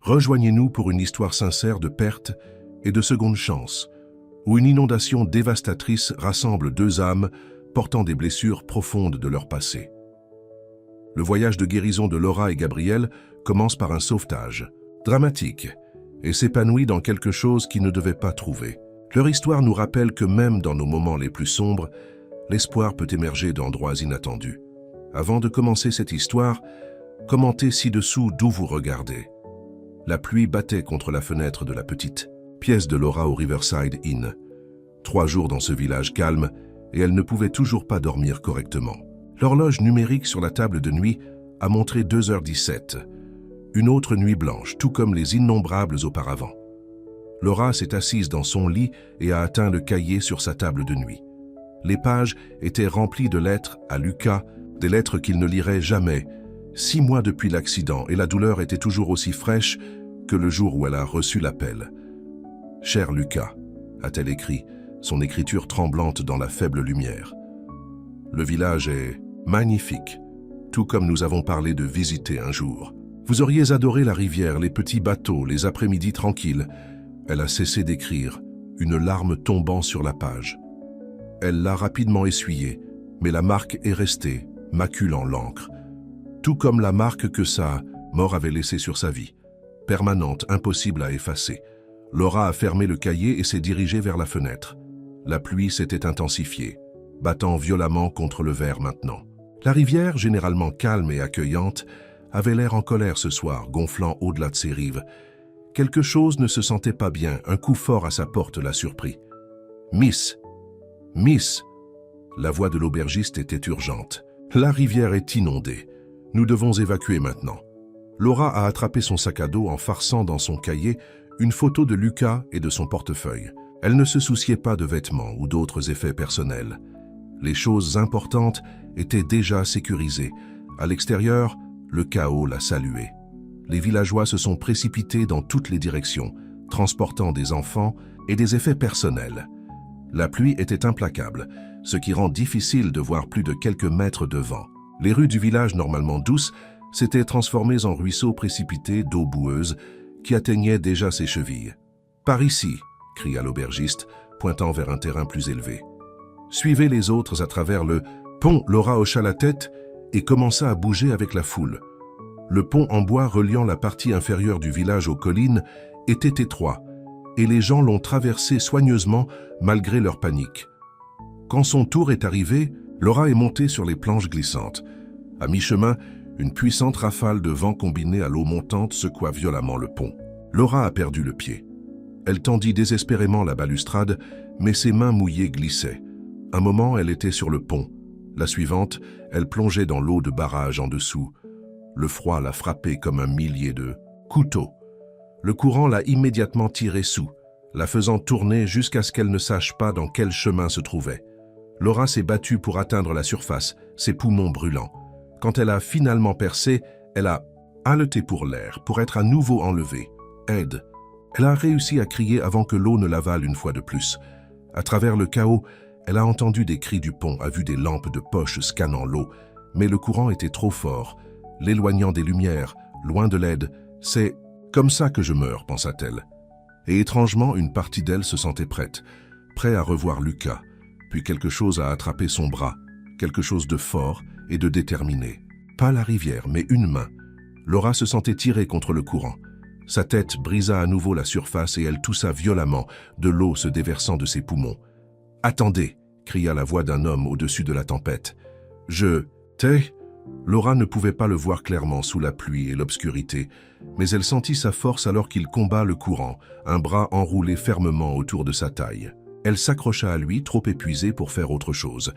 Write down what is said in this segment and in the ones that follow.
Rejoignez-nous pour une histoire sincère de perte et de seconde chance, où une inondation dévastatrice rassemble deux âmes portant des blessures profondes de leur passé. Le voyage de guérison de Laura et Gabriel commence par un sauvetage dramatique et s'épanouit dans quelque chose qu'ils ne devaient pas trouver. Leur histoire nous rappelle que même dans nos moments les plus sombres, l'espoir peut émerger d'endroits inattendus. Avant de commencer cette histoire, commentez ci-dessous d'où vous regardez. La pluie battait contre la fenêtre de la petite pièce de Laura au Riverside Inn. 3 jours dans ce village calme et elle ne pouvait toujours pas dormir correctement. L'horloge numérique sur la table de nuit a montré 2h17. Une autre nuit blanche, tout comme les innombrables auparavant. Laura s'est assise dans son lit et a atteint le cahier sur sa table de nuit. Les pages étaient remplies de lettres à Lucas, des lettres qu'il ne lirait jamais. 6 mois depuis l'accident et la douleur était toujours aussi fraîche que le jour où elle a reçu l'appel. « Cher Lucas », a-t-elle écrit, son écriture tremblante dans la faible lumière. Le village est magnifique, tout comme nous avons parlé de visiter un jour. Vous auriez adoré la rivière, les petits bateaux, les après-midi tranquilles. Elle a cessé d'écrire, une larme tombant sur la page. Elle l'a rapidement essuyée, mais la marque est restée, maculant l'encre. Tout comme la marque que sa mort avait laissée sur sa vie. Permanente, impossible à effacer. Laura a fermé le cahier et s'est dirigée vers la fenêtre. La pluie s'était intensifiée, battant violemment contre le verre maintenant. La rivière, généralement calme et accueillante, avait l'air en colère ce soir, gonflant au-delà de ses rives. Quelque chose ne se sentait pas bien, un coup fort à sa porte l'a surpris. « Miss ! Miss !» La voix de l'aubergiste était urgente. « La rivière est inondée. Nous devons évacuer maintenant. » Laura a attrapé son sac à dos en farçant dans son cahier une photo de Lucas et de son portefeuille. Elle ne se souciait pas de vêtements ou d'autres effets personnels. Les choses importantes étaient déjà sécurisées. À l'extérieur, le chaos l'a salué. Les villageois se sont précipités dans toutes les directions, transportant des enfants et des effets personnels. La pluie était implacable, ce qui rend difficile de voir plus de quelques mètres de vent. Les rues du village normalement douces s'étaient transformées en ruisseaux précipités d'eau boueuse qui atteignaient déjà ses chevilles. « Par ici !» cria l'aubergiste, pointant vers un terrain plus élevé. « Suivez les autres à travers le pont. » Laura hocha la tête et commença à bouger avec la foule. Le pont en bois reliant la partie inférieure du village aux collines était étroit, et les gens l'ont traversé soigneusement malgré leur panique. Quand son tour est arrivé, Laura est montée sur les planches glissantes. À mi-chemin, une puissante rafale de vent combinée à l'eau montante secoua violemment le pont. Laura a perdu le pied. Elle tendit désespérément la balustrade, mais ses mains mouillées glissaient. Un moment, elle était sur le pont. La suivante, elle plongeait dans l'eau de barrage en dessous. Le froid l'a frappée comme un millier de couteaux. Le courant l'a immédiatement tirée sous, la faisant tourner jusqu'à ce qu'elle ne sache pas dans quel chemin se trouvait. Laura s'est battue pour atteindre la surface, ses poumons brûlants. Quand elle a finalement percé, elle a haleté pour l'air, pour être à nouveau enlevée. Aide. Elle a réussi à crier avant que l'eau ne l'avale une fois de plus. À travers le chaos, elle a entendu des cris du pont, a vu des lampes de poche scannant l'eau, mais le courant était trop fort, l'éloignant des lumières, loin de l'aide. C'est comme ça que je meurs, pensa-t-elle. Et étrangement, une partie d'elle se sentait prête à revoir Lucas. Puis quelque chose a attrapé son bras, quelque chose de fort et de déterminé. Pas la rivière, mais une main. Laura se sentait tirée contre le courant. Sa tête brisa à nouveau la surface et elle toussa violemment, de l'eau se déversant de ses poumons. « Attendez !» cria la voix d'un homme au-dessus de la tempête. « Je... t'ai... » Laura ne pouvait pas le voir clairement sous la pluie et l'obscurité, mais elle sentit sa force alors qu'il combat le courant, un bras enroulé fermement autour de sa taille. Elle s'accrocha à lui, trop épuisée pour faire autre chose.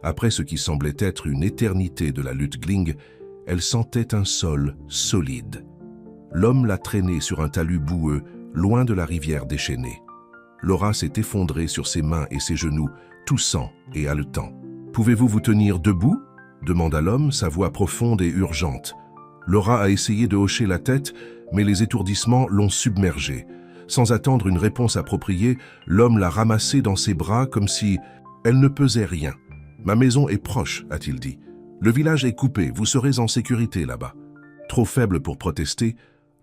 Après ce qui semblait être une éternité de la lutte Gling, elle sentait un sol solide. L'homme l'a traînée sur un talus boueux, loin de la rivière déchaînée. Laura s'est effondrée sur ses mains et ses genoux, toussant et haletant. « Pouvez-vous vous tenir debout ?» demanda l'homme, sa voix profonde et urgente. Laura a essayé de hocher la tête, mais les étourdissements l'ont submergée. Sans attendre une réponse appropriée, l'homme l'a ramassée dans ses bras comme si elle ne pesait rien. « Ma maison est proche », a-t-il dit. « Le village est coupé, vous serez en sécurité là-bas. » Trop faible pour protester,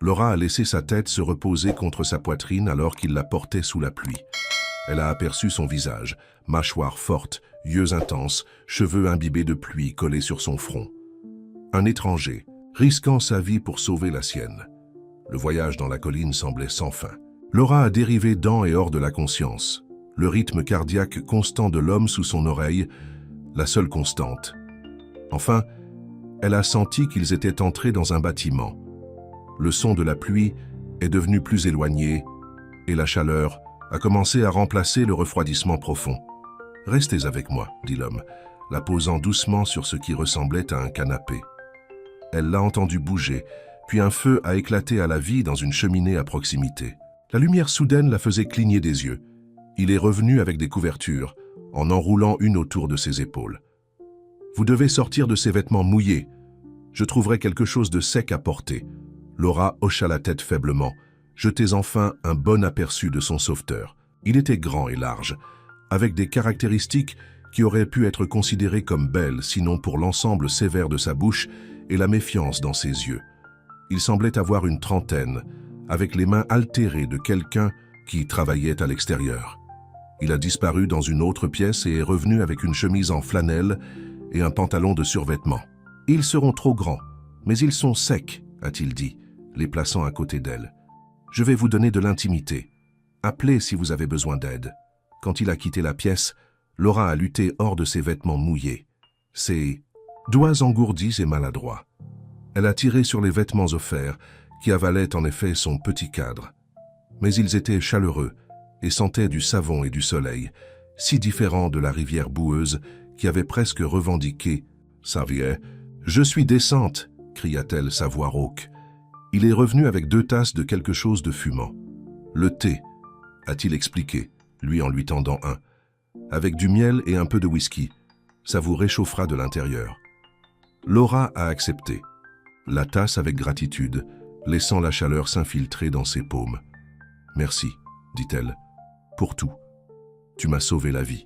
Laura a laissé sa tête se reposer contre sa poitrine alors qu'il la portait sous la pluie. Elle a aperçu son visage, mâchoire forte, yeux intenses, cheveux imbibés de pluie collés sur son front. Un étranger, risquant sa vie pour sauver la sienne. Le voyage dans la colline semblait sans fin. Laura a dérivé dans et hors de la conscience. Le rythme cardiaque constant de l'homme sous son oreille, la seule constante. Enfin, elle a senti qu'ils étaient entrés dans un bâtiment. Le son de la pluie est devenu plus éloigné et la chaleur a commencé à remplacer le refroidissement profond. « Restez avec moi, » dit l'homme, la posant doucement sur ce qui ressemblait à un canapé. Elle l'a entendu bouger, puis un feu a éclaté à la vie dans une cheminée à proximité. La lumière soudaine la faisait cligner des yeux. Il est revenu avec des couvertures, en enroulant une autour de ses épaules. « Vous devez sortir de ces vêtements mouillés. Je trouverai quelque chose de sec à porter. » Laura hocha la tête faiblement. Jetez enfin un bon aperçu de son sauveteur. Il était grand et large, avec des caractéristiques qui auraient pu être considérées comme belles, sinon pour l'ensemble sévère de sa bouche et la méfiance dans ses yeux. Il semblait avoir une trentaine, avec les mains altérées de quelqu'un qui travaillait à l'extérieur. Il a disparu dans une autre pièce et est revenu avec une chemise en flanelle et un pantalon de survêtement. « Ils seront trop grands, mais ils sont secs, » a-t-il dit, les plaçant à côté d'elle. « Je vais vous donner de l'intimité. Appelez si vous avez besoin d'aide. » Quand il a quitté la pièce, Laura a lutté hors de ses vêtements mouillés. Ses doigts engourdis et maladroits. Elle a tiré sur les vêtements offerts, qui avalaient en effet son petit cadre. Mais ils étaient chaleureux et sentaient du savon et du soleil, si différents de la rivière boueuse qui avait presque revendiqué « Saviez, je suis décente !» cria-t-elle sa voix rauque. Il est revenu avec 2 tasses de quelque chose de fumant. « Le thé » a-t-il expliqué, lui en lui tendant un. « Avec du miel et un peu de whisky. Ça vous réchauffera de l'intérieur. » Laura a accepté, la tasse avec gratitude, laissant la chaleur s'infiltrer dans ses paumes. « Merci, » dit-elle, « pour tout. Tu m'as sauvé la vie. »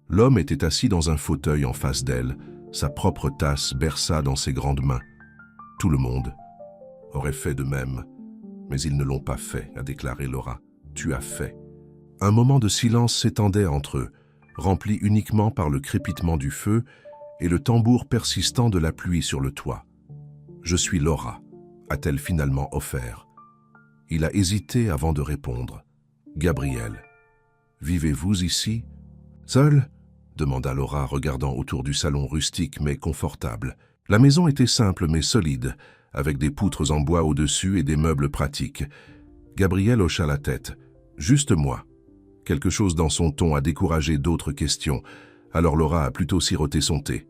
L'homme était assis dans un fauteuil en face d'elle, sa propre tasse berça dans ses grandes mains. Tout le monde aurait fait de même, mais ils ne l'ont pas fait, a déclaré Laura. Tu as fait. Un moment de silence s'étendait entre eux, rempli uniquement par le crépitement du feu et le tambour persistant de la pluie sur le toit. « Je suis Laura », a-t-elle finalement offert. Il a hésité avant de répondre. « Gabriel, vivez-vous ici? »« Seul ?» demanda Laura, regardant autour du salon rustique mais confortable. La maison était simple mais solide, avec des poutres en bois au-dessus et des meubles pratiques. Gabriel hocha la tête. « Juste moi. » Quelque chose dans son ton a découragé d'autres questions, alors Laura a plutôt siroté son thé.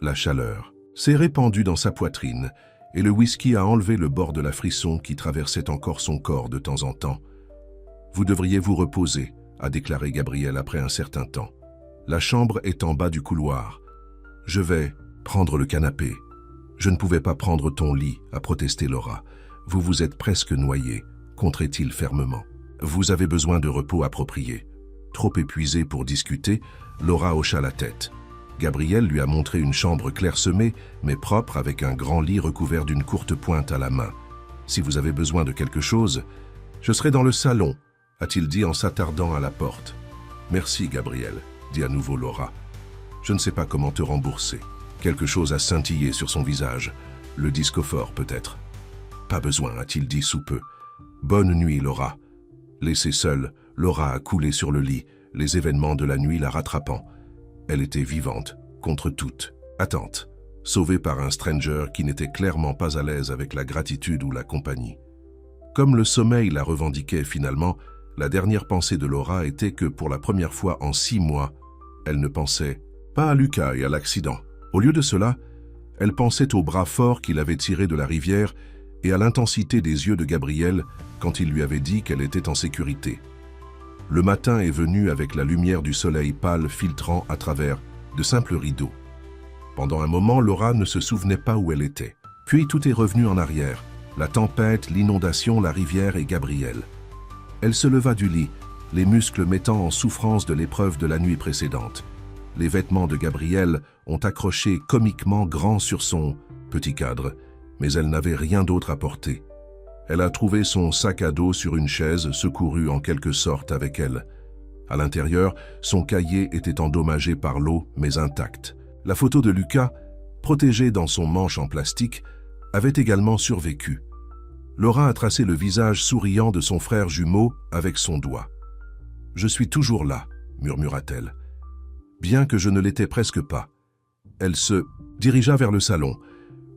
La chaleur s'est répandue dans sa poitrine, et le whisky a enlevé le bord de la frisson qui traversait encore son corps de temps en temps. « Vous devriez vous reposer, » a déclaré Gabriel après un certain temps. « La chambre est en bas du couloir. Je vais prendre le canapé. »« Je ne pouvais pas prendre ton lit, » a protesté Laura. « Vous vous êtes presque noyé, » contrait-il fermement. « Vous avez besoin de repos approprié. » Trop épuisée pour discuter, Laura hocha la tête. Gabriel lui a montré une chambre clairsemée, mais propre, avec un grand lit recouvert d'une courte pointe à la main. « Si vous avez besoin de quelque chose, je serai dans le salon, » a-t-il dit en s'attardant à la porte. « Merci, Gabriel, » dit à nouveau Laura. « Je ne sais pas comment te rembourser. » Quelque chose a scintillé sur son visage. Le discophore, peut-être. « Pas besoin, » a-t-il dit sous peu. « Bonne nuit, Laura. » Laissée seule, Laura a coulé sur le lit, les événements de la nuit la rattrapant. Elle était vivante, contre toute, attente, sauvée par un stranger qui n'était clairement pas à l'aise avec la gratitude ou la compagnie. Comme le sommeil la revendiquait finalement, la dernière pensée de Laura était que pour la première fois en 6 mois, elle ne pensait pas à Lucas et à l'accident. Au lieu de cela, elle pensait au bras fort qu'il avait tiré de la rivière et à l'intensité des yeux de Gabriel quand il lui avait dit qu'elle était en sécurité. Le matin est venu avec la lumière du soleil pâle filtrant à travers de simples rideaux. Pendant un moment, Laura ne se souvenait pas où elle était. Puis tout est revenu en arrière. La tempête, l'inondation, la rivière et Gabriel. Elle se leva du lit, les muscles mettant en souffrance de l'épreuve de la nuit précédente. Les vêtements de Gabriel ont accroché comiquement grand sur son petit cadre, mais elle n'avait rien d'autre à porter. Elle a trouvé son sac à dos sur une chaise, secouru en quelque sorte avec elle. À l'intérieur, son cahier était endommagé par l'eau, mais intact. La photo de Lucas, protégée dans son manche en plastique, avait également survécu. Laura a tracé le visage souriant de son frère jumeau avec son doigt. « Je suis toujours là », murmura-t-elle. Bien que je ne l'étais presque pas. Elle se dirigea vers le salon,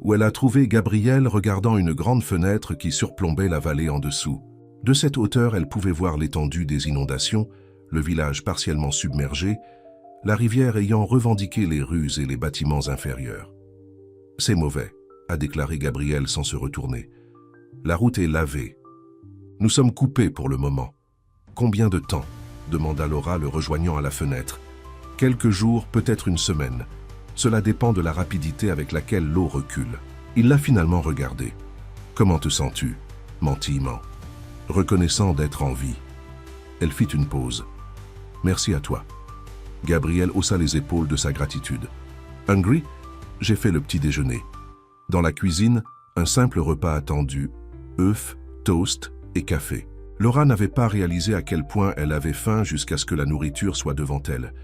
où elle a trouvé Gabriel regardant une grande fenêtre qui surplombait la vallée en dessous. De cette hauteur, elle pouvait voir l'étendue des inondations, le village partiellement submergé, la rivière ayant revendiqué les rues et les bâtiments inférieurs. « C'est mauvais », a déclaré Gabriel sans se retourner. « La route est lavée. Nous sommes coupés pour le moment. »« Combien de temps ?» demanda Laura, le rejoignant à la fenêtre. « Quelques jours, peut-être une semaine. Cela dépend de la rapidité avec laquelle l'eau recule. » Il l'a finalement regardé. « Comment te sens-tu » mentillement. « Reconnaissant d'être en vie. » Elle fit une pause. « Merci à toi. » Gabriel haussa les épaules de sa gratitude. « Hungry ?» J'ai fait le petit déjeuner. Dans la cuisine, un simple repas attendu, œufs, toast et café. Laura n'avait pas réalisé à quel point elle avait faim jusqu'à ce que la nourriture soit devant elle.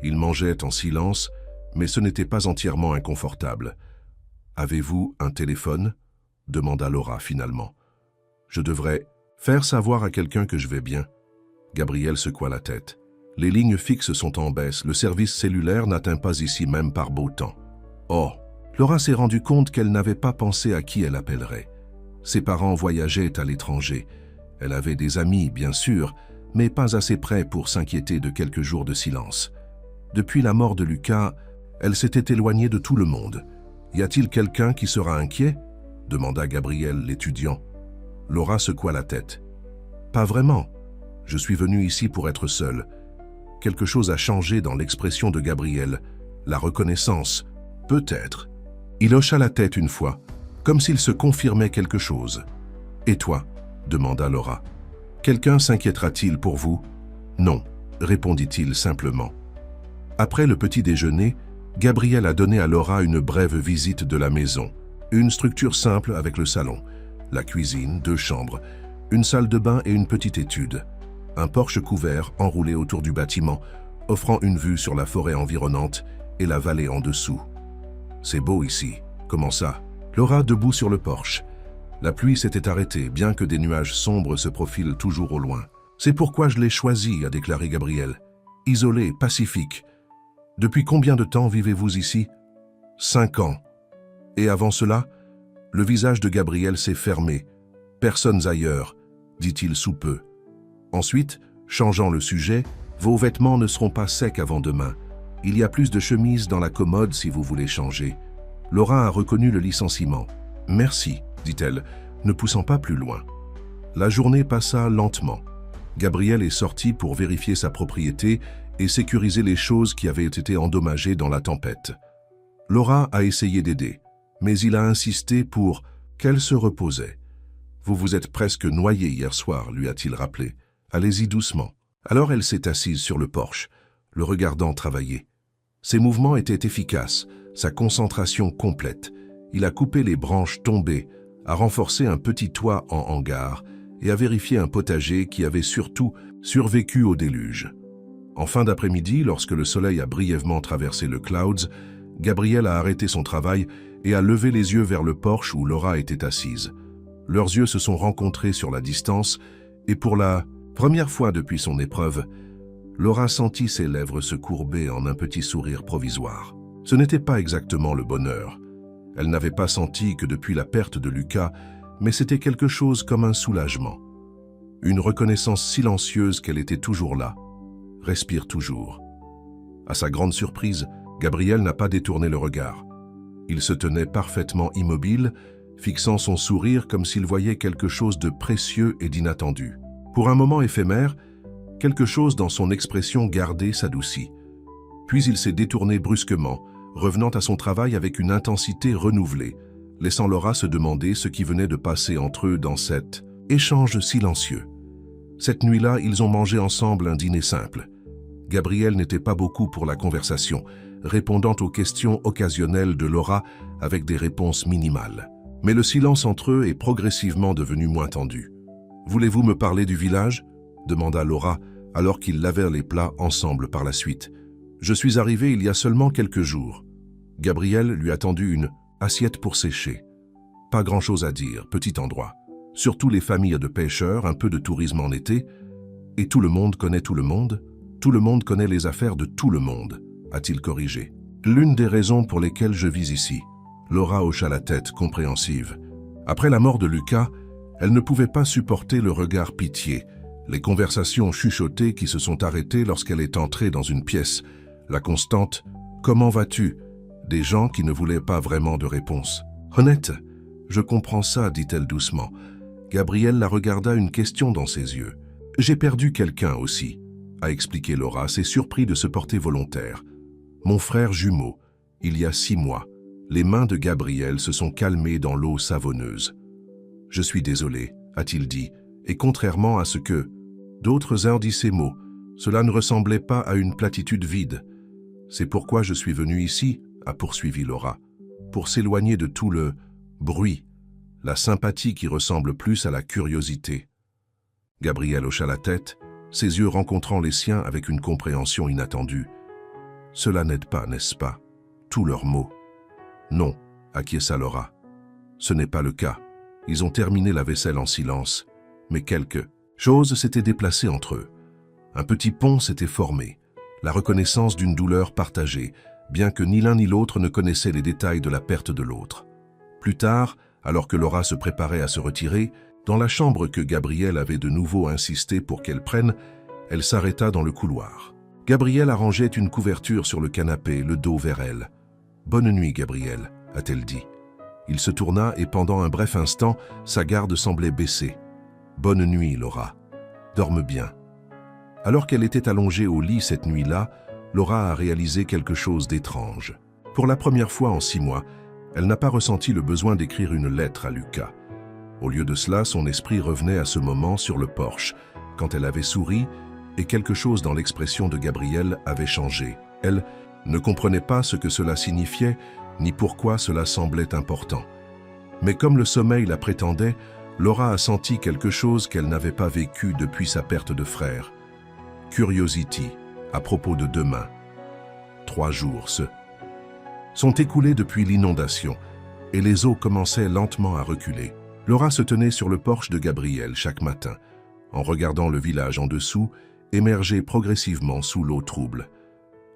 Ils mangeaient en silence, mais ce n'était pas entièrement inconfortable. « Avez-vous un téléphone ?» demanda Laura finalement. « Je devrais faire savoir à quelqu'un que je vais bien. » Gabriel secoua la tête. « Les lignes fixes sont en baisse, le service cellulaire n'atteint pas ici même par beau temps. » Oh, Laura s'est rendue compte qu'elle n'avait pas pensé à qui elle appellerait. Ses parents voyageaient à l'étranger. Elle avait des amis, bien sûr, mais pas assez près pour s'inquiéter de quelques jours de silence. Depuis la mort de Lucas, elle s'était éloignée de tout le monde. « Y a-t-il quelqu'un qui sera inquiet ?» demanda Gabriel, l'étudiant. Laura secoua la tête. « Pas vraiment. Je suis venue ici pour être seule. » Quelque chose a changé dans l'expression de Gabriel. La reconnaissance. Peut-être. Il hocha la tête une fois, comme s'il se confirmait quelque chose. « Et toi ?» demanda Laura. « Quelqu'un s'inquiétera-t-il pour vous ?»« Non, » répondit-il simplement. Après le petit déjeuner, Gabriel a donné à Laura une brève visite de la maison. Une structure simple avec le salon, la cuisine, 2 chambres, une salle de bain et une petite étude. Un porche couvert enroulé autour du bâtiment, offrant une vue sur la forêt environnante et la vallée en dessous. « C'est beau ici. Comment ça ?» Laura debout sur le porche. La pluie s'était arrêtée, bien que des nuages sombres se profilent toujours au loin. « C'est pourquoi je l'ai choisi », a déclaré Gabriel. « Isolé, pacifique. Depuis combien de temps vivez-vous ici ?»« 5 ans. » Et avant cela, le visage de Gabriel s'est fermé. « Personnes ailleurs, » dit-il sous peu. Ensuite, changeant le sujet, « Vos vêtements ne seront pas secs avant demain. Il y a plus de chemises dans la commode si vous voulez changer. » Laura a reconnu le licenciement. « Merci », dit-elle, ne poussant pas plus loin. La journée passa lentement. Gabriel est sorti pour vérifier sa propriété et sécuriser les choses qui avaient été endommagées dans la tempête. Laura a essayé d'aider, mais il a insisté pour qu'elle se reposait. « Vous vous êtes presque noyé hier soir », lui a-t-il rappelé. « Allez-y doucement. » Alors elle s'est assise sur le porche, le regardant travailler. Ses mouvements étaient efficaces, sa concentration complète. Il a coupé les branches tombées, a renforcé un petit toit en hangar et a vérifié un potager qui avait surtout survécu au déluge. En fin d'après-midi, lorsque le soleil a brièvement traversé le Clouds, Gabriel a arrêté son travail et a levé les yeux vers le porche où Laura était assise. Leurs yeux se sont rencontrés sur la distance et pour la première fois depuis son épreuve, Laura sentit ses lèvres se courber en un petit sourire provisoire. Ce n'était pas exactement le bonheur. Elle n'avait pas senti que depuis la perte de Lucas, mais c'était quelque chose comme un soulagement. Une reconnaissance silencieuse qu'elle était toujours là. Respire toujours. À sa grande surprise, Gabriel n'a pas détourné le regard. Il se tenait parfaitement immobile, fixant son sourire comme s'il voyait quelque chose de précieux et d'inattendu. Pour un moment éphémère, quelque chose dans son expression gardée s'adoucit. Puis il s'est détourné brusquement, revenant à son travail avec une intensité renouvelée, laissant Laura se demander ce qui venait de passer entre eux dans cet échange silencieux. Cette nuit-là, ils ont mangé ensemble un dîner simple. Gabriel n'était pas beaucoup pour la conversation, répondant aux questions occasionnelles de Laura avec des réponses minimales. Mais le silence entre eux est progressivement devenu moins tendu. « Voulez-vous me parler du village ?» demanda Laura, alors qu'ils lavèrent les plats ensemble par la suite. « Je suis arrivé il y a seulement quelques jours. » Gabriel lui a tendu une assiette pour sécher. Pas grand-chose à dire, petit endroit. Surtout les familles de pêcheurs, un peu de tourisme en été. Et tout le monde connaît tout le monde. Tout le monde connaît les affaires de tout le monde, a-t-il corrigé. L'une des raisons pour lesquelles je vis ici. Laura hocha la tête, compréhensive. Après la mort de Lucas, elle ne pouvait pas supporter le regard pitié, les conversations chuchotées qui se sont arrêtées lorsqu'elle est entrée dans une pièce, la constante « Comment vas-tu ?» des gens qui ne voulaient pas vraiment de réponse. « Honnête, je comprends ça, dit-elle doucement. » Gabriel la regarda, une question dans ses yeux. « J'ai perdu quelqu'un aussi, » a expliqué Laura, assez surpris de se porter volontaire. « Mon frère jumeau, il y a 6 mois. » Les mains de Gabriel se sont calmées dans l'eau savonneuse. « Je suis désolé, » a-t-il dit, et contrairement à ce que d'autres ont dit ces mots, cela ne ressemblait pas à une platitude vide. « C'est pourquoi je suis venu ici, » a poursuivi Laura, « pour s'éloigner de tout le bruit, la sympathie qui ressemble plus à la curiosité. » Gabriel hocha la tête, ses yeux rencontrant les siens avec une compréhension inattendue. « Cela n'aide pas, n'est-ce pas? Tous leurs mots. » « Non, » acquiesça Laura. « Ce n'est pas le cas. Ils ont terminé la vaisselle en silence. Mais quelque chose s'était déplacée entre eux. Un petit pont s'était formé, la reconnaissance d'une douleur partagée, bien que ni l'un ni l'autre ne connaissaient les détails de la perte de l'autre. Plus tard, alors que Laura se préparait à se retirer, dans la chambre que Gabriel avait de nouveau insisté pour qu'elle prenne, elle s'arrêta dans le couloir. Gabriel arrangeait une couverture sur le canapé, le dos vers elle. « Bonne nuit, Gabriel, » a-t-elle dit. Il se tourna et pendant un bref instant, sa garde semblait baisser. « Bonne nuit, Laura. Dorme bien. » Alors qu'elle était allongée au lit cette nuit-là, Laura a réalisé quelque chose d'étrange. Pour la première fois en 6 mois, elle n'a pas ressenti le besoin d'écrire une lettre à Lucas. Au lieu de cela, son esprit revenait à ce moment sur le porche, quand elle avait souri et quelque chose dans l'expression de Gabriel avait changé. Elle ne comprenait pas ce que cela signifiait, ni pourquoi cela semblait important. Mais comme le sommeil la prétendait, Laura a senti quelque chose qu'elle n'avait pas vécu depuis sa perte de frère. Curiosity, à propos de demain. 3 jours sont écoulés depuis l'inondation, et les eaux commençaient lentement à reculer. Laura se tenait sur le porche de Gabriel chaque matin, en regardant le village en dessous, émerger progressivement sous l'eau trouble.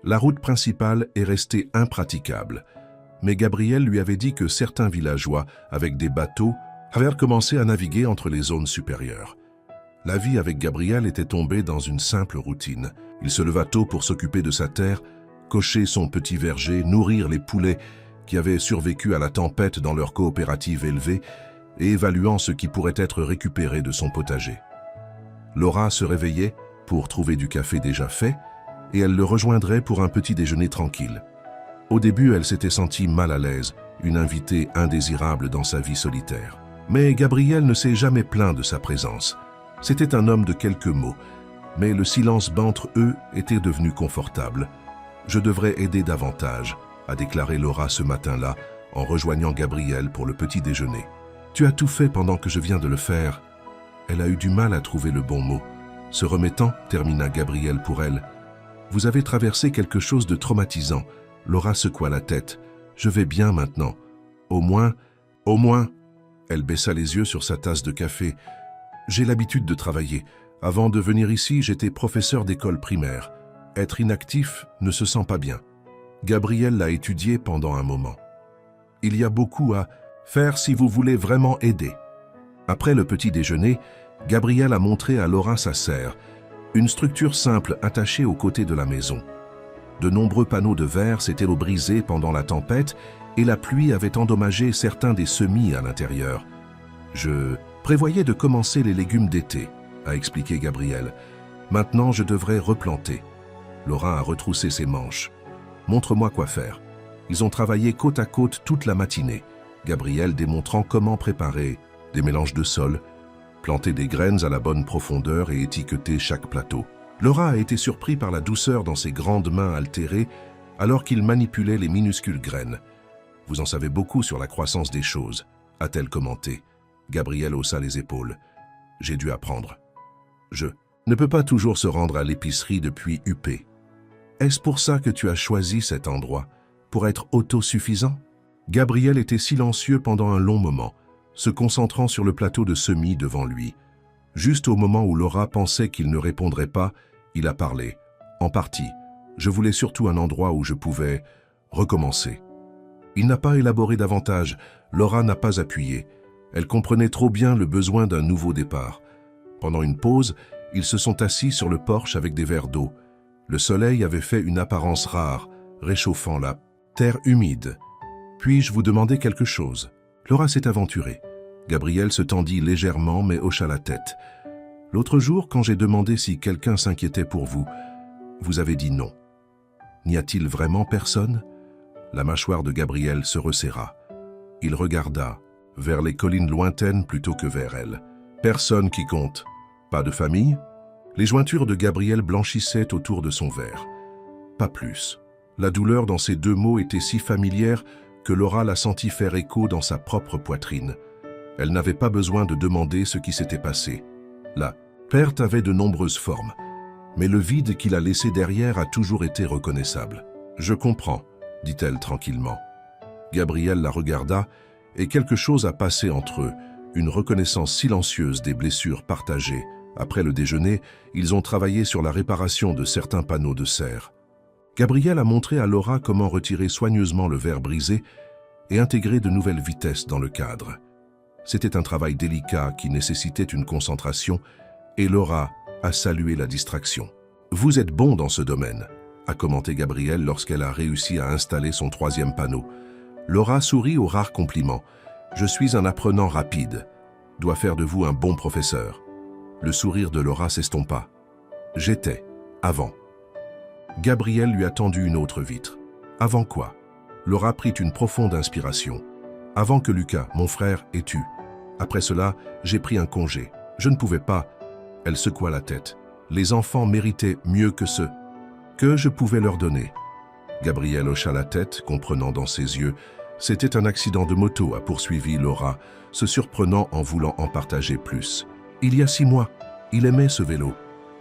La route principale est restée impraticable, mais Gabriel lui avait dit que certains villageois, avec des bateaux, avaient commencé à naviguer entre les zones supérieures. La vie avec Gabriel était tombée dans une simple routine. Il se leva tôt pour s'occuper de sa terre, cocher son petit verger, nourrir les poulets qui avaient survécu à la tempête dans leur coopérative élevée et évaluant ce qui pourrait être récupéré de son potager. Laura se réveillait pour trouver du café déjà fait et elle le rejoindrait pour un petit déjeuner tranquille. Au début, elle s'était sentie mal à l'aise, une invitée indésirable dans sa vie solitaire. Mais Gabriel ne s'est jamais plaint de sa présence. C'était un homme de quelques mots, mais le silence d'entre eux était devenu confortable. « Je devrais aider davantage », a déclaré Laura ce matin-là, en rejoignant Gabriel pour le petit déjeuner. « Tu as tout fait pendant que je viens de le faire. » Elle a eu du mal à trouver le bon mot. Se remettant, termina Gabriel pour elle. « Vous avez traversé quelque chose de traumatisant. » Laura secoua la tête. « Je vais bien maintenant. Au moins... » Elle baissa les yeux sur sa tasse de café. « J'ai l'habitude de travailler. Avant de venir ici, j'étais professeur d'école primaire. Être inactif ne se sent pas bien. » Gabriel l'a étudié pendant un moment. « Il y a beaucoup à faire si vous voulez vraiment aider. » Après le petit déjeuner, Gabriel a montré à Laura sa serre, une structure simple attachée aux côtés de la maison. De nombreux panneaux de verre s'étaient brisés pendant la tempête et la pluie avait endommagé certains des semis à l'intérieur. « Je prévoyais de commencer les légumes d'été, » a expliqué Gabriel. « Maintenant, je devrais replanter. » Laura a retroussé ses manches. « Montre-moi quoi faire. » Ils ont travaillé côte à côte toute la matinée, Gabriel démontrant comment préparer des mélanges de sol, planter des graines à la bonne profondeur et étiqueter chaque plateau. Laura a été surpris par la douceur dans ses grandes mains altérées alors qu'il manipulait les minuscules graines. « Vous en savez beaucoup sur la croissance des choses. » a-t-elle commenté. Gabrielle haussa les épaules. J'ai dû apprendre. Je ne peux pas toujours se rendre à l'épicerie depuis UP. Est-ce pour ça que tu as choisi cet endroit? Pour être autosuffisant? Gabriel était silencieux pendant un long moment, se concentrant sur le plateau de semis devant lui. Juste au moment où Laura pensait qu'il ne répondrait pas, il a parlé. En partie. Je voulais surtout un endroit où je pouvais recommencer. Il n'a pas élaboré davantage. Laura n'a pas appuyé. Elle comprenait trop bien le besoin d'un nouveau départ. Pendant une pause, ils se sont assis sur le porche avec des verres d'eau. Le soleil avait fait une apparence rare, réchauffant la terre humide. Puis-je vous demander quelque chose? Laura s'est aventurée. Gabriel se tendit légèrement mais hocha la tête. L'autre jour, quand j'ai demandé si quelqu'un s'inquiétait pour vous, vous avez dit non. N'y a-t-il vraiment personne? La mâchoire de Gabriel se resserra. Il regarda vers les collines lointaines plutôt que vers elle. Personne qui compte. Pas de famille? Les jointures de Gabriel blanchissaient autour de son verre. Pas plus. La douleur dans ces deux mots était si familière que Laura la sentit faire écho dans sa propre poitrine. Elle n'avait pas besoin de demander ce qui s'était passé. La perte avait de nombreuses formes, mais le vide qu'il a laissé derrière a toujours été reconnaissable. « Je comprends », dit-elle tranquillement. Gabriel la regarda et quelque chose a passé entre eux, une reconnaissance silencieuse des blessures partagées. Après le déjeuner, ils ont travaillé sur la réparation de certains panneaux de serre. Gabriel a montré à Laura comment retirer soigneusement le verre brisé et intégrer de nouvelles vitesses dans le cadre. C'était un travail délicat qui nécessitait une concentration et Laura a salué la distraction. « Vous êtes bon dans ce domaine », a commenté Gabriel lorsqu'elle a réussi à installer son troisième panneau. Laura sourit au rare compliment. « Je suis un apprenant rapide. Doit faire de vous un bon professeur. » Le sourire de Laura s'estompa. « J'étais, avant. » Gabriel lui a tendu une autre vitre. « Avant quoi ?» Laura prit une profonde inspiration. « Avant que Lucas, mon frère, ait eu. Après cela, j'ai pris un congé. Je ne pouvais pas. » Elle secoua la tête. « Les enfants méritaient mieux que ce que je pouvais leur donner. » Gabriel hocha la tête, comprenant dans ses yeux. C'était un accident de moto, a poursuivi Laura, se surprenant en voulant en partager plus. « Il y a 6 mois, il aimait ce vélo.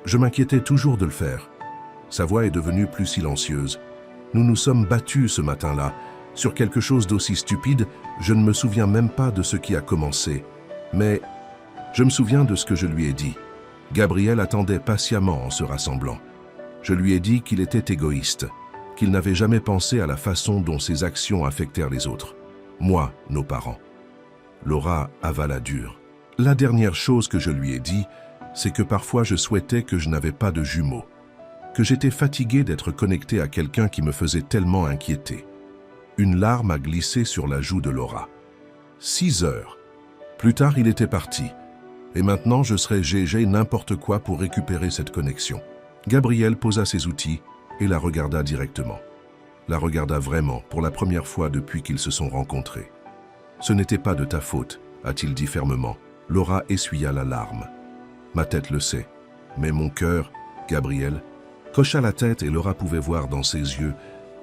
Je m'inquiétais toujours de le faire. » Sa voix est devenue plus silencieuse. « Nous nous sommes battus ce matin-là. Sur quelque chose d'aussi stupide, je ne me souviens même pas de ce qui a commencé. Mais je me souviens de ce que je lui ai dit. » Gabriel attendait patiemment en se rassemblant. Je lui ai dit qu'il était égoïste, qu'il n'avait jamais pensé à la façon dont ses actions affectèrent les autres. Moi, nos parents. Laura avala dur. La dernière chose que je lui ai dit, c'est que parfois je souhaitais que je n'avais pas de jumeaux, que j'étais fatigué d'être connecté à quelqu'un qui me faisait tellement inquiéter. Une larme a glissé sur la joue de Laura. 6 heures. Plus tard, il était parti. Et maintenant, je serais GG n'importe quoi pour récupérer cette connexion. Gabriel posa ses outils et la regarda directement. La regarda vraiment pour la première fois depuis qu'ils se sont rencontrés. « Ce n'était pas de ta faute », a-t-il dit fermement. Laura essuya la larme. « Ma tête le sait, mais mon cœur, Gabriel, cocha la tête et Laura pouvait voir dans ses yeux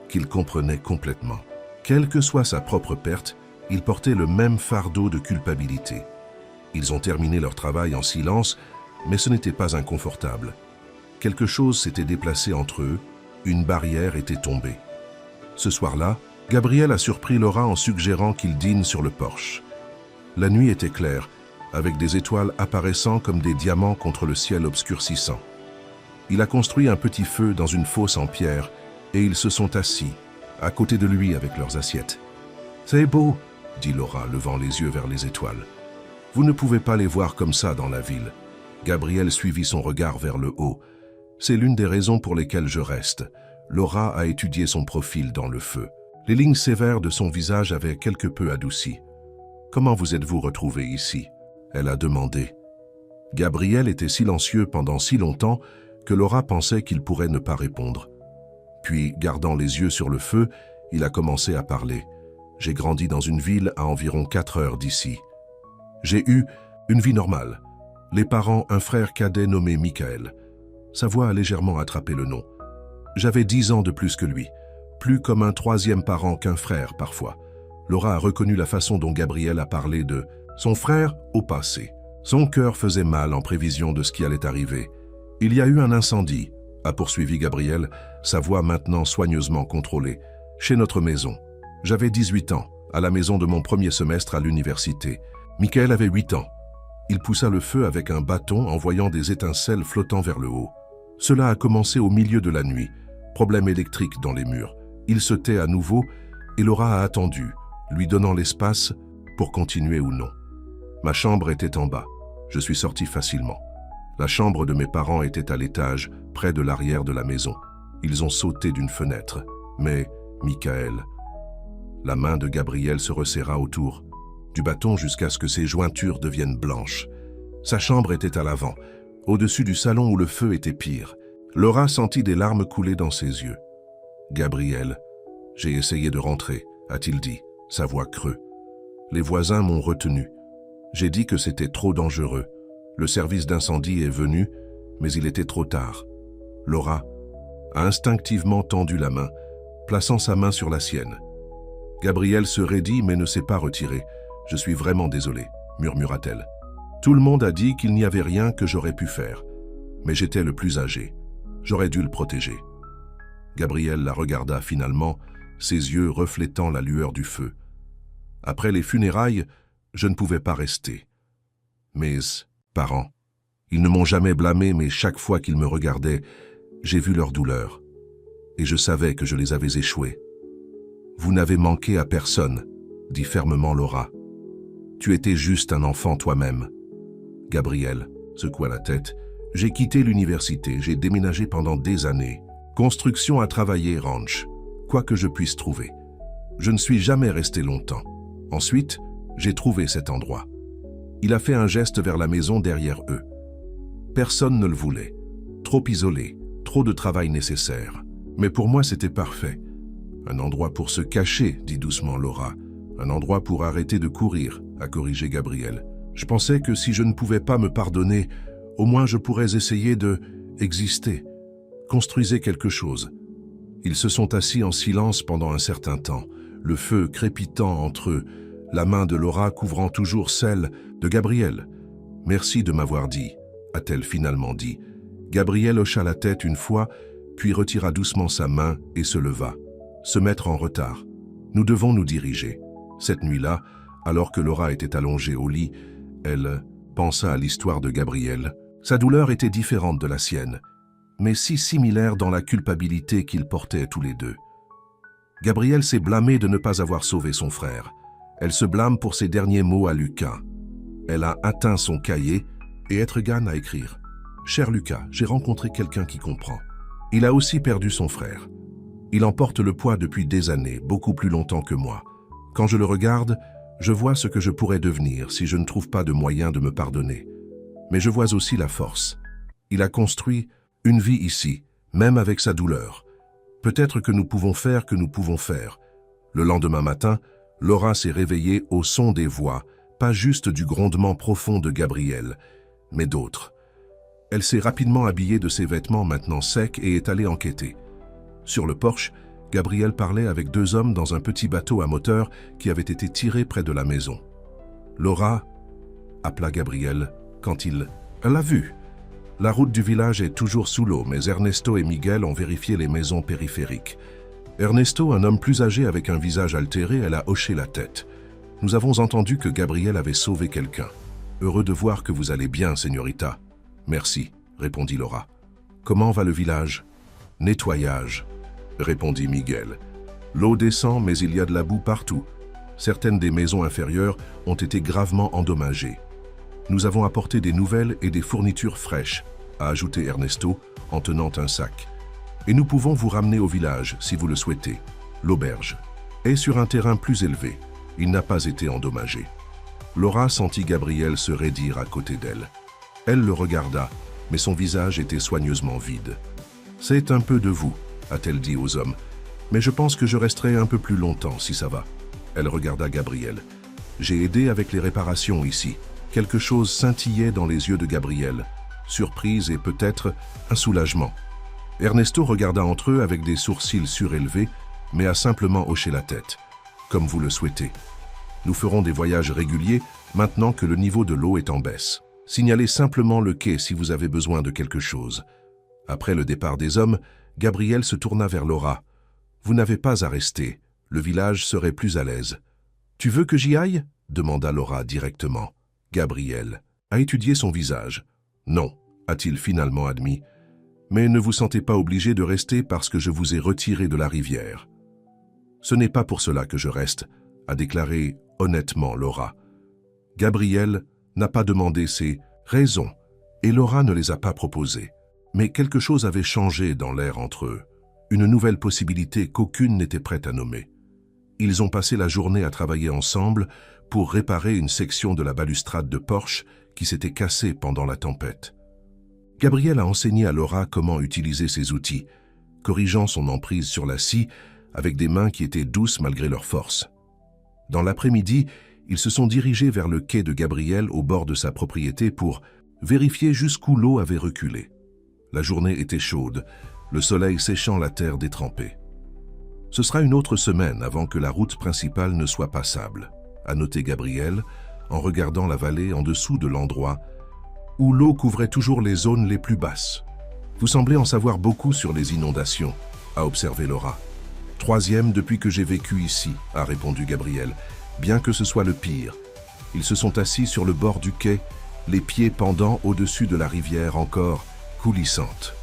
qu'il comprenait complètement. Quelle que soit sa propre perte, il portait le même fardeau de culpabilité. Ils ont terminé leur travail en silence, mais ce n'était pas inconfortable. Quelque chose s'était déplacé entre eux, une barrière était tombée. Ce soir-là, Gabriel a surpris Laura en suggérant qu'ils dînent sur le porche. La nuit était claire, avec des étoiles apparaissant comme des diamants contre le ciel obscurcissant. Il a construit un petit feu dans une fosse en pierre et ils se sont assis, à côté de lui avec leurs assiettes. « C'est beau !» dit Laura, levant les yeux vers les étoiles. « Vous ne pouvez pas les voir comme ça dans la ville. » Gabriel suivit son regard vers le haut. « C'est l'une des raisons pour lesquelles je reste. » Laura a étudié son profil dans le feu. Les lignes sévères de son visage avaient quelque peu adouci. « Comment vous êtes-vous retrouvé ici ?» elle a demandé. Gabriel était silencieux pendant si longtemps que Laura pensait qu'il pourrait ne pas répondre. Puis, gardant les yeux sur le feu, il a commencé à parler. « J'ai grandi dans une ville à environ 4 heures d'ici. J'ai eu une vie normale. Les parents, un frère cadet nommé Michael. » Sa voix a légèrement attrapé le nom. « J'avais 10 ans de plus que lui, plus comme un troisième parent qu'un frère parfois. Laura a reconnu la façon dont Gabriel a parlé de son frère au passé. Son cœur faisait mal en prévision de ce qui allait arriver. Il y a eu un incendie, a poursuivi Gabriel, sa voix maintenant soigneusement contrôlée, chez notre maison. J'avais 18 ans, à la maison de mon premier semestre à l'université. Michael avait 8 ans. Il poussa le feu avec un bâton en voyant des étincelles flottant vers le haut. Cela a commencé au milieu de la nuit. Problème électrique dans les murs. Il se tait à nouveau et Laura a attendu, lui donnant l'espace pour continuer ou non. Ma chambre était en bas. Je suis sorti facilement. La chambre de mes parents était à l'étage, près de l'arrière de la maison. Ils ont sauté d'une fenêtre. Mais, Michael... La main de Gabriel se resserra autour du bâton jusqu'à ce que ses jointures deviennent blanches. Sa chambre était à l'avant, au-dessus du salon où le feu était pire. Laura sentit des larmes couler dans ses yeux. « Gabriel, j'ai essayé de rentrer, a-t-il dit, sa voix creux. Les voisins m'ont retenu. J'ai dit que c'était trop dangereux. Le service d'incendie est venu, mais il était trop tard. » Laura a instinctivement tendu la main, plaçant sa main sur la sienne. Gabriel se raidit mais ne s'est pas retiré. « Je suis vraiment désolé, murmura-t-elle. Tout le monde a dit qu'il n'y avait rien que j'aurais pu faire. Mais j'étais le plus âgé. J'aurais dû le protéger. » Gabriel la regarda finalement, ses yeux reflétant la lueur du feu. « Après les funérailles, je ne pouvais pas rester. Mes parents, ils ne m'ont jamais blâmé, mais chaque fois qu'ils me regardaient, j'ai vu leur douleur. Et je savais que je les avais échoués. « Vous n'avez manqué à personne, » dit fermement Laura. « Tu étais juste un enfant toi-même. » Gabriel secoua la tête. « J'ai quitté l'université, j'ai déménagé pendant des années. Construction à travailler, ranch, quoi que je puisse trouver. Je ne suis jamais resté longtemps. Ensuite, j'ai trouvé cet endroit. » Il a fait un geste vers la maison derrière eux. Personne ne le voulait. Trop isolé, trop de travail nécessaire. Mais pour moi, c'était parfait. Un endroit pour se cacher, dit doucement Laura. Un endroit pour arrêter de courir, a corrigé Gabriel. Je pensais que si je ne pouvais pas me pardonner, au moins je pourrais essayer de exister. Construisez quelque chose. Ils se sont assis en silence pendant un certain temps, le feu crépitant entre eux, la main de Laura couvrant toujours celle de Gabriel. « Merci de m'avoir dit », a-t-elle finalement dit. Gabriel hocha la tête une fois, puis retira doucement sa main et se leva. Se mettre en retard. Nous devons nous diriger. Cette nuit-là, alors que Laura était allongée au lit, elle pensa à l'histoire de Gabriel. Sa douleur était différente de la sienne, mais si similaire dans la culpabilité qu'ils portaient tous les deux. Gabriel s'est blâmé de ne pas avoir sauvé son frère. Elle se blâme pour ses derniers mots à Lucas. Elle a atteint son cahier et Etregan à écrire. « Cher Lucas, j'ai rencontré quelqu'un qui comprend. Il a aussi perdu son frère. Il en porte le poids depuis des années, beaucoup plus longtemps que moi. Quand je le regarde, je vois ce que je pourrais devenir si je ne trouve pas de moyen de me pardonner. Mais je vois aussi la force. Il a construit une vie ici, même avec sa douleur. Peut-être que nous pouvons faire. Le lendemain matin, Laura s'est réveillée au son des voix, pas juste du grondement profond de Gabriel, mais d'autres. Elle s'est rapidement habillée de ses vêtements maintenant secs et est allée enquêter. Sur le porche, Gabriel parlait avec deux hommes dans un petit bateau à moteur qui avait été tiré près de la maison. Laura appela Gabriel quand il l'a vu. La route du village est toujours sous l'eau, mais Ernesto et Miguel ont vérifié les maisons périphériques. Ernesto, un homme plus âgé avec un visage altéré, elle a hoché la tête. Nous avons entendu que Gabriel avait sauvé quelqu'un. Heureux de voir que vous allez bien, señorita. Merci, répondit Laura. Comment va le village? Nettoyage, répondit Miguel. L'eau descend, mais il y a de la boue partout. Certaines des maisons inférieures ont été gravement endommagées. Nous avons apporté des nouvelles et des fournitures fraîches, a ajouté Ernesto en tenant un sac. Et nous pouvons vous ramener au village, si vous le souhaitez. L'auberge est sur un terrain plus élevé. Il n'a pas été endommagé. Laura sentit Gabriel se raidir à côté d'elle. Elle le regarda, mais son visage était soigneusement vide. « C'est un peu de vous », a-t-elle dit aux hommes. « Mais je pense que je resterai un peu plus longtemps, si ça va. » Elle regarda Gabriel. « J'ai aidé avec les réparations ici. » Quelque chose scintillait dans les yeux de Gabriel. Surprise et peut-être un soulagement. Ernesto regarda entre eux avec des sourcils surélevés, mais a simplement hoché la tête. comme vous le souhaitez. Nous ferons des voyages réguliers maintenant que le niveau de l'eau est en baisse. Signalez simplement le quai si vous avez besoin de quelque chose. » Après le départ des hommes, Gabriel se tourna vers Laura. « Vous n'avez pas à rester. Le village serait plus à l'aise. »« Tu veux que j'y aille ?» demanda Laura directement. Gabriel a étudié son visage. « Non, a-t-il finalement admis. Mais ne vous sentez pas obligé de rester parce que je vous ai retiré de la rivière. »« Ce n'est pas pour cela que je reste, » a déclaré honnêtement Laura. Gabriel n'a pas demandé ses raisons et Laura ne les a pas proposées. Mais quelque chose avait changé dans l'air entre eux, une nouvelle possibilité qu'aucune n'était prête à nommer. Ils ont passé la journée à travailler ensemble pour réparer une section de la balustrade de porche qui s'était cassée pendant la tempête. Gabriel a enseigné à Laura comment utiliser ces outils, corrigeant son emprise sur la scie avec des mains qui étaient douces malgré leur force. Dans l'après-midi, ils se sont dirigés vers le quai de Gabriel au bord de sa propriété pour vérifier jusqu'où l'eau avait reculé. La journée était chaude, le soleil séchant la terre détrempée. Ce sera une autre semaine avant que la route principale ne soit passable, a noté Gabriel en regardant la vallée en dessous de l'endroit où l'eau couvrait toujours les zones les plus basses. Vous semblez en savoir beaucoup sur les inondations, a observé Laura. Troisième depuis que j'ai vécu ici, a répondu Gabriel, bien que ce soit le pire. Ils se sont assis sur le bord du quai, les pieds pendant au-dessus de la rivière encore coulissante.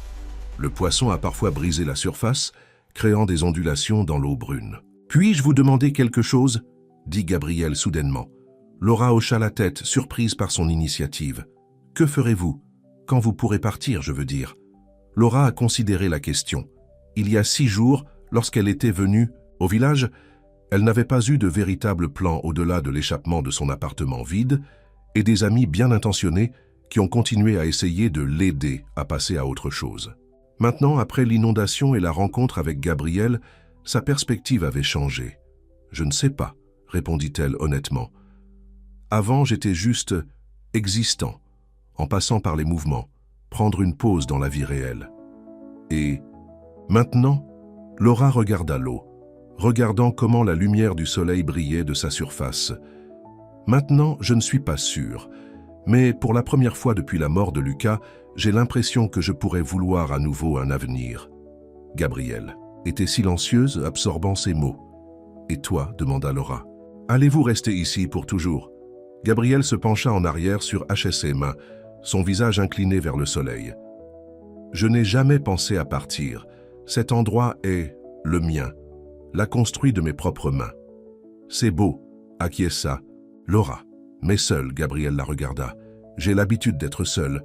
Le poisson a parfois brisé la surface, créant des ondulations dans l'eau brune. « Puis-je vous demander quelque chose ?» dit Gabriel soudainement. Laura hocha la tête, surprise par son initiative. « Que ferez-vous? Quand vous pourrez partir, je veux dire. » Laura a considéré la question. Il y a 6 jours, lorsqu'elle était venue au village, elle n'avait pas eu de véritable plan au-delà de l'échappement de son appartement vide et des amis bien intentionnés qui ont continué à essayer de l'aider à passer à autre chose. Maintenant, après l'inondation et la rencontre avec Gabriel, sa perspective avait changé. « Je ne sais pas », répondit-elle honnêtement. « Avant, j'étais juste existant, en passant par les mouvements, prendre une pause dans la vie réelle. Et maintenant, Laura regarda l'eau, regardant comment la lumière du soleil brillait de sa surface. Maintenant, je ne suis pas sûr, mais pour la première fois depuis la mort de Lucas, j'ai l'impression que je pourrais vouloir à nouveau un avenir. » Gabriel était silencieuse, absorbant ses mots. « Et toi ?» demanda Laura. « Allez-vous rester ici pour toujours ?» Gabriel se pencha en arrière sur ses mains, son visage incliné vers le soleil. « Je n'ai jamais pensé à partir. Cet endroit est le mien, l'a construit de mes propres mains. »« C'est beau, » acquiesça Laura. « Mais seule, » Gabriel la regarda. « J'ai l'habitude d'être seule.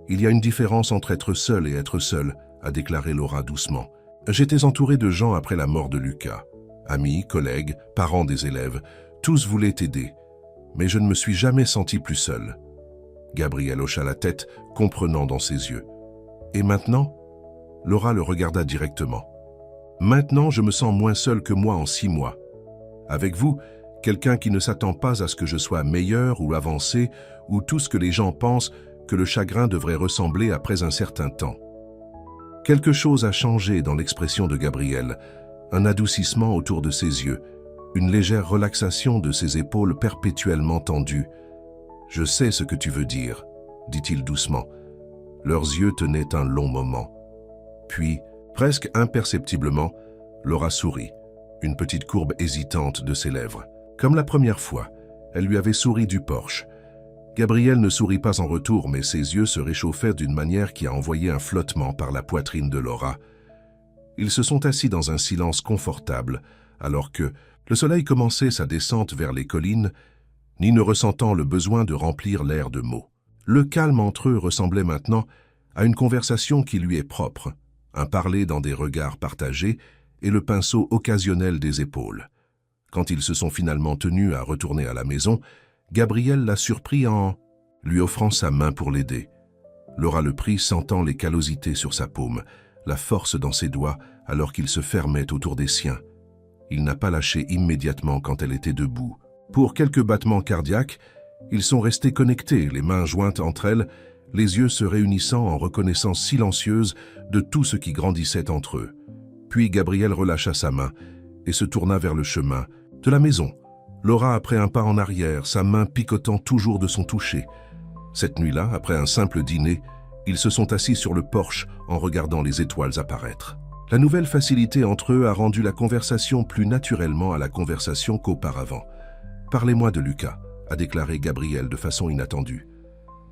Il y a une différence entre être seule et être seule, » a déclaré Laura doucement. « J'étais entourée de gens après la mort de Lucas. Amis, collègues, parents des élèves, tous voulaient t'aider. Mais je ne me suis jamais sentie plus seule. » Gabriel hocha la tête, comprenant dans ses yeux. « Et maintenant ?» Laura le regarda directement. « Maintenant, je me sens moins seule que moi en 6 mois. Avec vous, quelqu'un qui ne s'attend pas à ce que je sois meilleure ou avancée, ou tout ce que les gens pensent que le chagrin devrait ressembler après un certain temps. » Quelque chose a changé dans l'expression de Gabriel, un adoucissement autour de ses yeux, une légère relaxation de ses épaules perpétuellement tendues. « Je sais ce que tu veux dire, » dit-il doucement. Leurs yeux tenaient un long moment. Puis, presque imperceptiblement, Laura sourit, une petite courbe hésitante de ses lèvres. Comme la première fois, elle lui avait souri du porche. Gabriel ne sourit pas en retour, mais ses yeux se réchauffaient d'une manière qui a envoyé un flottement par la poitrine de Laura. Ils se sont assis dans un silence confortable, alors que le soleil commençait sa descente vers les collines, ni ne ressentant le besoin de remplir l'air de mots. Le calme entre eux ressemblait maintenant à une conversation qui lui est propre, un parler dans des regards partagés et le pinceau occasionnel des épaules. Quand ils se sont finalement tenus à retourner à la maison, Gabriel l'a surpris en lui offrant sa main pour l'aider. Laura le prit, sentant les callosités sur sa paume, la force dans ses doigts alors qu'il se fermait autour des siens. Il n'a pas lâché immédiatement quand elle était debout. Pour quelques battements cardiaques, ils sont restés connectés, les mains jointes entre elles, les yeux se réunissant en reconnaissance silencieuse de tout ce qui grandissait entre eux. Puis Gabriel relâcha sa main et se tourna vers le chemin, De la maison, Laura a pris un pas en arrière, sa main picotant toujours de son toucher. Cette nuit-là, après un simple dîner, ils se sont assis sur le porche en regardant les étoiles apparaître. La nouvelle facilité entre eux a rendu la conversation plus naturellement à la conversation qu'auparavant. « Parlez-moi de Lucas », a déclaré Gabriel de façon inattendue.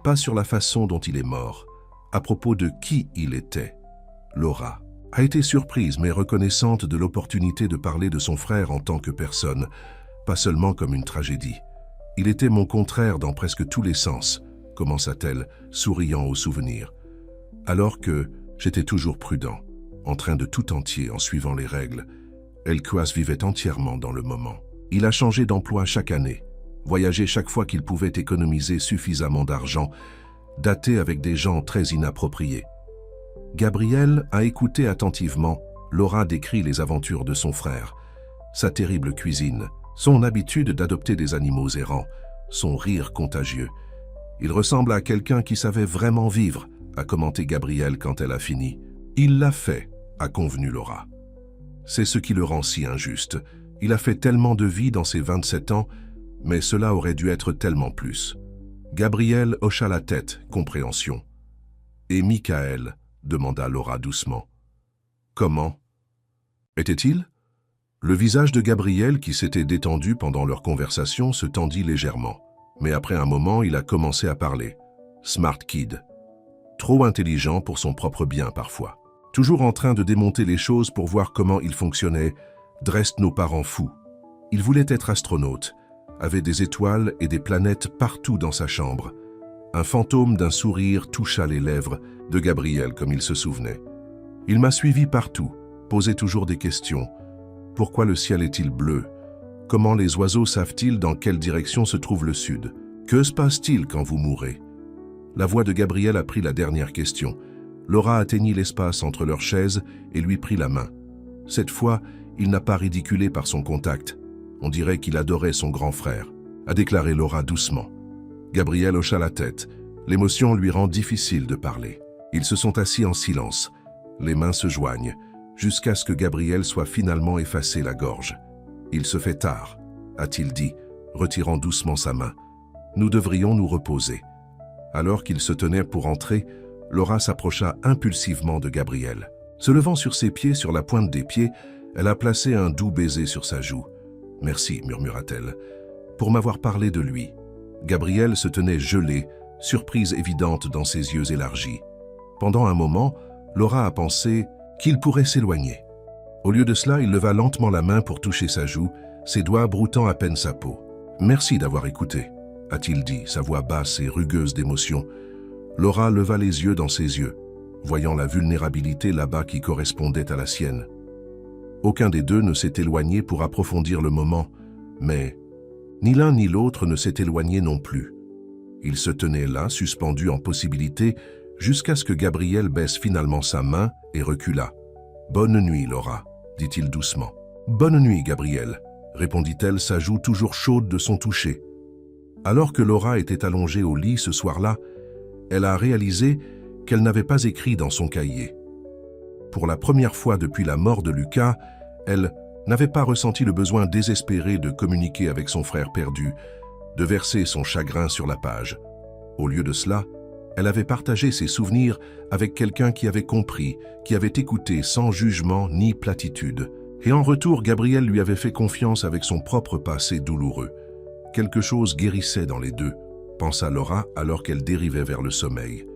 Pas sur la façon dont il est mort, à propos de qui il était. Laura a été surprise mais reconnaissante de l'opportunité de parler de son frère en tant que personne, pas seulement comme une tragédie. « Il était mon contraire dans presque tous les sens », commença-t-elle, souriant au souvenir. Alors que j'étais toujours prudent, en train de tout entier en suivant les règles, Elkouas vivait entièrement dans le moment. Il a changé d'emploi chaque année, voyageait chaque fois qu'il pouvait économiser suffisamment d'argent, daté avec des gens très inappropriés. Gabriel a écouté attentivement. Laura décrit les aventures de son frère, sa terrible cuisine, son habitude d'adopter des animaux errants, son rire contagieux. Il ressemble à quelqu'un qui savait vraiment vivre, a commenté Gabriel quand elle a fini. Il l'a fait, a convenu Laura. C'est ce qui le rend si injuste. Il a fait tellement de vie dans ses 27 ans, mais cela aurait dû être tellement plus. Gabriel hocha la tête, compréhension. Et Michael, demanda Laura doucement. Comment était-il? Le visage de Gabriel, qui s'était détendu pendant leur conversation, se tendit légèrement. Mais après un moment, il a commencé à parler. Smart kid. Trop intelligent pour son propre bien parfois. Toujours en train de démonter les choses pour voir comment il fonctionnait, dresse nos parents fous. Il voulait être astronaute, avait des étoiles et des planètes partout dans sa chambre. Un fantôme d'un sourire toucha les lèvres de Gabriel comme il se souvenait. Il m'a suivi partout, posait toujours des questions. Pourquoi le ciel est-il bleu? Comment les oiseaux savent-ils dans quelle direction se trouve le sud? Que se passe-t-il quand vous mourrez? La voix de Gabriel a pris la dernière question. Laura atteignit l'espace entre leurs chaises et lui prit la main. Cette fois, il n'a pas ridiculé par son contact. On dirait qu'il adorait son grand frère, a déclaré Laura doucement. Gabriel hocha la tête. L'émotion lui rend difficile de parler. Ils se sont assis en silence. Les mains se joignent, jusqu'à ce que Gabriel soit finalement effacé la gorge. « Il se fait tard », a-t-il dit, retirant doucement sa main. « Nous devrions nous reposer. » Alors qu'il se tenait pour entrer, Laura s'approcha impulsivement de Gabriel. Se levant sur ses pieds, sur la pointe des pieds, elle a placé un doux baiser sur sa joue. « Merci », murmura-t-elle, « pour m'avoir parlé de lui. » Gabriel se tenait gelé, surprise évidente dans ses yeux élargis. Pendant un moment, Laura a pensé qu'il pourrait s'éloigner. Au lieu de cela, il leva lentement la main pour toucher sa joue, ses doigts broutant à peine sa peau. « Merci d'avoir écouté », a-t-il dit, sa voix basse et rugueuse d'émotion. Laura leva les yeux dans ses yeux, voyant la vulnérabilité là-bas qui correspondait à la sienne. Aucun des deux ne s'est éloigné pour approfondir le moment, mais ni l'un ni l'autre ne s'est éloigné non plus. Ils se tenaient là, suspendus en possibilité, jusqu'à ce que Gabriel baisse finalement sa main et recula. « Bonne nuit, Laura », dit-il doucement. « Bonne nuit, Gabriel », répondit-elle, sa joue toujours chaude de son toucher. Alors que Laura était allongée au lit ce soir-là, elle a réalisé qu'elle n'avait pas écrit dans son cahier. Pour la première fois depuis la mort de Lucas, elle n'avait pas ressenti le besoin désespéré de communiquer avec son frère perdu, de verser son chagrin sur la page. Au lieu de cela, elle avait partagé ses souvenirs avec quelqu'un qui avait compris, qui avait écouté sans jugement ni platitude. Et en retour, Gabriel lui avait fait confiance avec son propre passé douloureux. Quelque chose guérissait dans les deux, pensa Laura alors qu'elle dérivait vers le sommeil.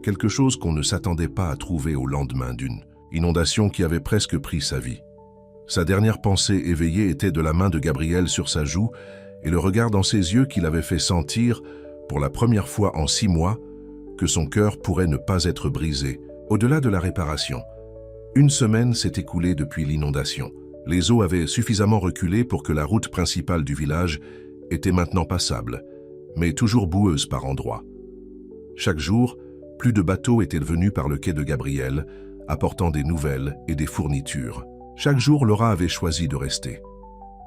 Quelque chose qu'on ne s'attendait pas à trouver au lendemain d'une inondation qui avait presque pris sa vie. Sa dernière pensée éveillée était de la main de Gabriel sur sa joue et le regard dans ses yeux qui l'avait fait sentir, pour la première fois en 6 mois, que son cœur pourrait ne pas être brisé, au-delà de la réparation. Une semaine s'est écoulée depuis l'inondation. Les eaux avaient suffisamment reculé pour que la route principale du village était maintenant passable, mais toujours boueuse par endroits. Chaque jour, plus de bateaux étaient venus par le quai de Gabriel, apportant des nouvelles et des fournitures. Chaque jour, Laura avait choisi de rester.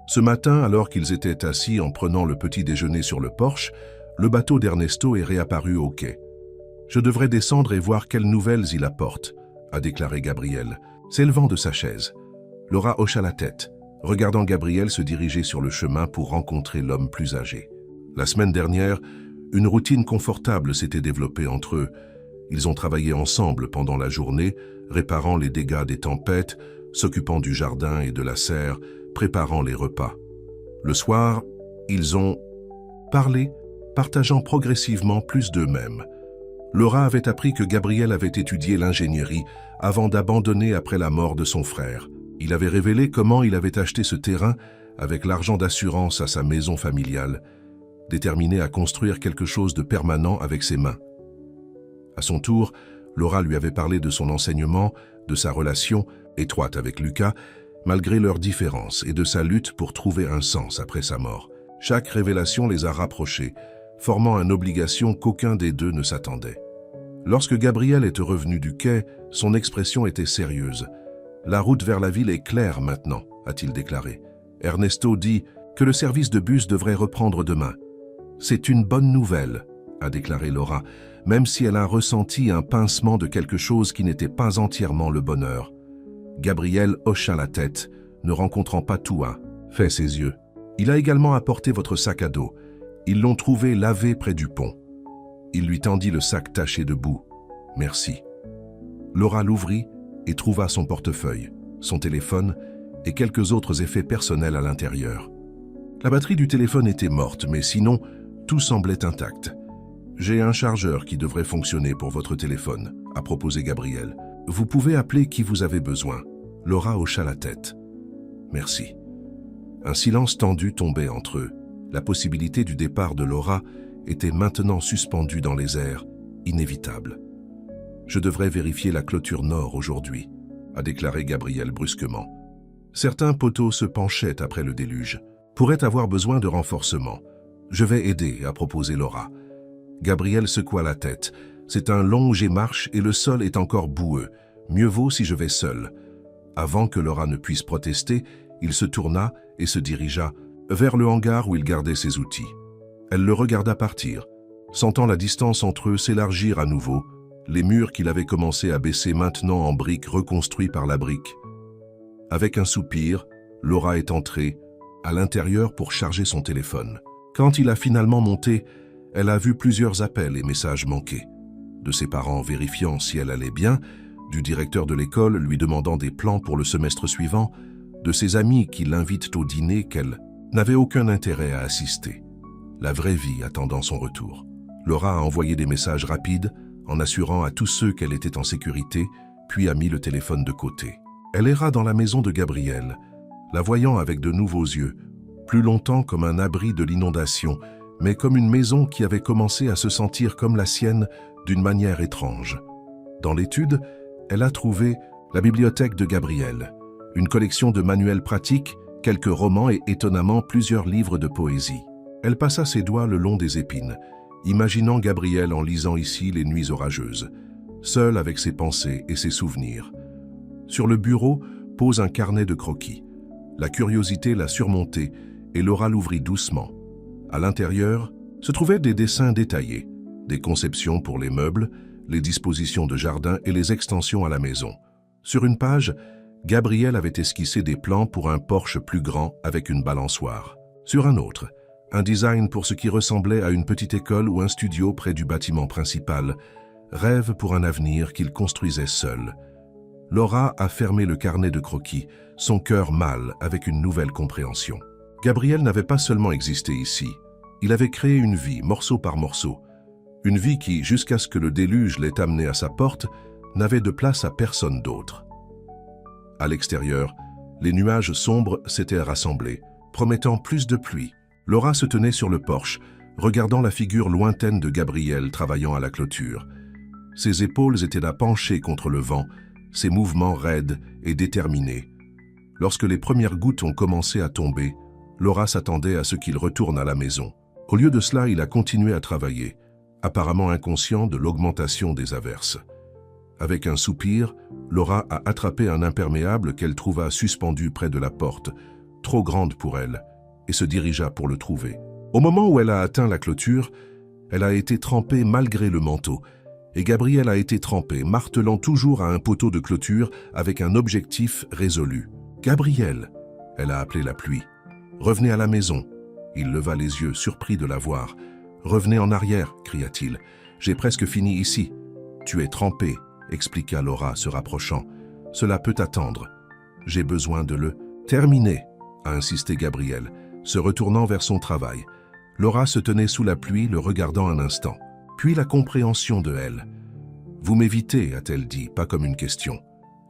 Ce matin, alors qu'ils étaient assis en prenant le petit déjeuner sur le porche, le bateau d'Ernesto est réapparu au quai. « Je devrais descendre et voir quelles nouvelles il apporte », a déclaré Gabriel, s'élevant de sa chaise. Laura hocha la tête, regardant Gabriel se diriger sur le chemin pour rencontrer l'homme plus âgé. La semaine dernière, une routine confortable s'était développée entre eux. Ils ont travaillé ensemble pendant la journée, réparant les dégâts des tempêtes, s'occupant du jardin et de la serre, préparant les repas. Le soir, ils ont parlé, partageant progressivement plus d'eux-mêmes. Laura avait appris que Gabriel avait étudié l'ingénierie avant d'abandonner après la mort de son frère. Il avait révélé comment il avait acheté ce terrain avec l'argent d'assurance à sa maison familiale, déterminé à construire quelque chose de permanent avec ses mains. À son tour, Laura lui avait parlé de son enseignement, de sa relation étroite avec Lucas, malgré leurs différences, et de sa lutte pour trouver un sens après sa mort. Chaque révélation les a rapprochés, formant une obligation qu'aucun des deux ne s'attendait. Lorsque Gabriel est revenu du quai, son expression était sérieuse. « La route vers la ville est claire maintenant », a-t-il déclaré. Ernesto dit que le service de bus devrait reprendre demain. « C'est une bonne nouvelle », a déclaré Laura, même si elle a ressenti un pincement de quelque chose qui n'était pas entièrement le bonheur. Gabriel hocha la tête, ne rencontrant pas Toua, fait ses yeux. « Il a également apporté votre sac à dos. Ils l'ont trouvé lavé près du pont. » Il lui tendit le sac taché de boue. « Merci. » Laura l'ouvrit et trouva son portefeuille, son téléphone et quelques autres effets personnels à l'intérieur. La batterie du téléphone était morte, mais sinon, tout semblait intact. « J'ai un chargeur qui devrait fonctionner pour votre téléphone », a proposé Gabriel. « Vous pouvez appeler qui vous avez besoin. » Laura hocha la tête. « Merci. » Un silence tendu tombait entre eux. La possibilité du départ de Laura était maintenant suspendue dans les airs, inévitable. « Je devrais vérifier la clôture nord aujourd'hui », a déclaré Gabriel brusquement. Certains poteaux se penchaient après le déluge. « Pourraient avoir besoin de renforcement. Je vais aider », a proposé Laura. Gabriel secoua la tête. « C'est un long jet marche et le sol est encore boueux. Mieux vaut si je vais seul. » Avant que Laura ne puisse protester, il se tourna et se dirigea vers le hangar où il gardait ses outils. Elle le regarda partir, sentant la distance entre eux s'élargir à nouveau, les murs qu'il avait commencé à baisser maintenant en briques reconstruits par la brique. Avec un soupir, Laura est entrée à l'intérieur pour charger son téléphone. Quand il a finalement monté, elle a vu plusieurs appels et messages manqués. De ses parents vérifiant si elle allait bien, du directeur de l'école lui demandant des plans pour le semestre suivant, de ses amis qui l'invitent au dîner qu'elle n'avait aucun intérêt à assister. La vraie vie attendant son retour. Laura a envoyé des messages rapides en assurant à tous ceux qu'elle était en sécurité, puis a mis le téléphone de côté. Elle erra dans la maison de Gabriel, la voyant avec de nouveaux yeux, plus longtemps comme un abri de l'inondation, mais comme une maison qui avait commencé à se sentir comme la sienne d'une manière étrange. Dans l'étude, elle a trouvé la bibliothèque de Gabriel, une collection de manuels pratiques, quelques romans et étonnamment plusieurs livres de poésie. Elle passa ses doigts le long des épines, imaginant Gabriel en lisant ici les nuits orageuses, seul avec ses pensées et ses souvenirs. Sur le bureau pose un carnet de croquis. La curiosité l'a surmonté et Laura l'ouvrit doucement. À l'intérieur se trouvaient des dessins détaillés, des conceptions pour les meubles, les dispositions de jardin et les extensions à la maison. Sur une page, Gabriel avait esquissé des plans pour un porche plus grand avec une balançoire. Sur un autre, un design pour ce qui ressemblait à une petite école ou un studio près du bâtiment principal, rêve pour un avenir qu'il construisait seul. Laura a fermé le carnet de croquis, son cœur mal avec une nouvelle compréhension. Gabriel n'avait pas seulement existé ici, il avait créé une vie, morceau par morceau. Une vie qui, jusqu'à ce que le déluge l'ait amené à sa porte, n'avait de place à personne d'autre. À l'extérieur, les nuages sombres s'étaient rassemblés, promettant plus de pluie. Laura se tenait sur le porche, regardant la figure lointaine de Gabriel travaillant à la clôture. Ses épaules étaient là penchées contre le vent, ses mouvements raides et déterminés. Lorsque les premières gouttes ont commencé à tomber, Laura s'attendait à ce qu'il retourne à la maison. Au lieu de cela, il a continué à travailler, apparemment inconscient de l'augmentation des averses. Avec un soupir, Laura a attrapé un imperméable qu'elle trouva suspendu près de la porte, trop grande pour elle, et se dirigea pour le trouver. Au moment où elle a atteint la clôture, elle a été trempée malgré le manteau, et Gabriel a été trempé, martelant toujours à un poteau de clôture avec un objectif résolu. « Gabriel !» Elle a appelé la pluie. « Revenez à la maison !» Il leva les yeux, surpris de la voir. « Revenez en arrière !» cria-t-il. « J'ai presque fini ici. »« Tu es trempé !» expliqua Laura, se rapprochant. « Cela peut attendre. J'ai besoin de le terminer !» a insisté Gabriel, se retournant vers son travail. Laura se tenait sous la pluie, le regardant un instant. Puis la compréhension de elle. « Vous m'évitez » a-t-elle dit, pas comme une question.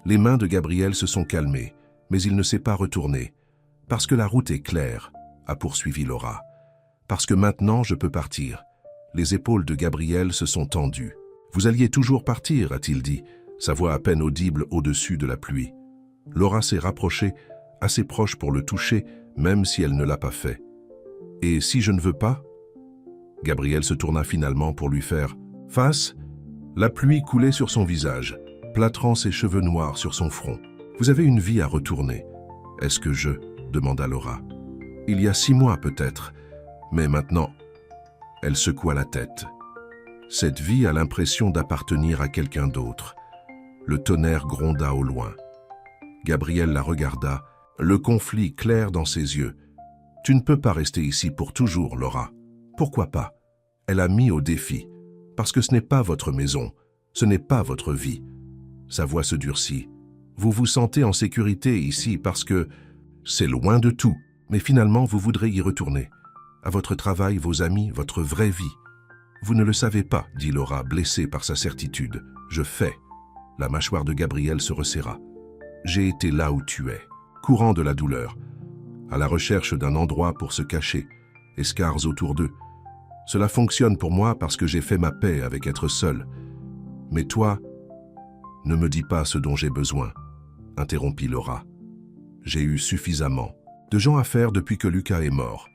Les mains de Gabriel se sont calmées, mais il ne s'est pas retourné. « Parce que la route est claire » a poursuivi Laura. « Parce que maintenant je peux partir. » Les épaules de Gabriel se sont tendues. « Vous alliez toujours partir » a-t-il dit, sa voix à peine audible au-dessus de la pluie. Laura s'est rapprochée, assez proche pour le toucher, même si elle ne l'a pas fait. « Et si je ne veux pas ?» Gabriel se tourna finalement pour lui faire face. La pluie coulait sur son visage, plâtrant ses cheveux noirs sur son front. « Vous avez une vie à retourner. »« Est-ce que je ?» demanda Laura. « Il y a 6 mois peut-être, mais maintenant... » Elle secoua la tête. Cette vie a l'impression d'appartenir à quelqu'un d'autre. Le tonnerre gronda au loin. Gabriel la regarda, le conflit clair dans ses yeux. « Tu ne peux pas rester ici pour toujours, Laura. » « Pourquoi pas ?» Elle a mis au défi. « Parce que ce n'est pas votre maison, ce n'est pas votre vie. » Sa voix se durcit. « Vous vous sentez en sécurité ici parce que c'est loin de tout, mais finalement vous voudrez y retourner. À votre travail, vos amis, votre vraie vie. » « Vous ne le savez pas, » dit Laura, blessée par sa certitude. « Je fais. » La mâchoire de Gabriel se resserra. « J'ai été là où tu es, courant de la douleur, à la recherche d'un endroit pour se cacher, escarres autour d'eux. Cela fonctionne pour moi parce que j'ai fait ma paix avec être seul. Mais toi, ne me dis pas ce dont j'ai besoin, » interrompit Laura. « J'ai eu suffisamment de gens à faire depuis que Lucas est mort.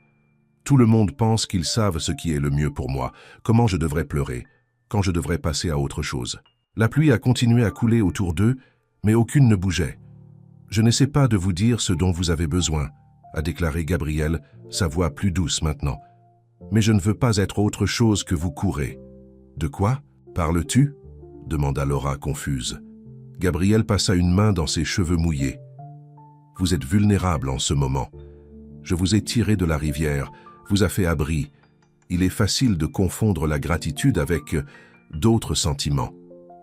Tout le monde pense qu'ils savent ce qui est le mieux pour moi, comment je devrais pleurer, quand je devrais passer à autre chose. » La pluie a continué à couler autour d'eux, mais aucune ne bougeait. « Je n'essaie pas de vous dire ce dont vous avez besoin, » a déclaré Gabriel, sa voix plus douce maintenant. « Mais je ne veux pas être autre chose que vous courez. »« De quoi parles-tu » demanda Laura confuse. Gabriel passa une main dans ses cheveux mouillés. « Vous êtes vulnérable en ce moment. Je vous ai tiré de la rivière, vous a fait abri. Il est facile de confondre la gratitude avec d'autres sentiments. »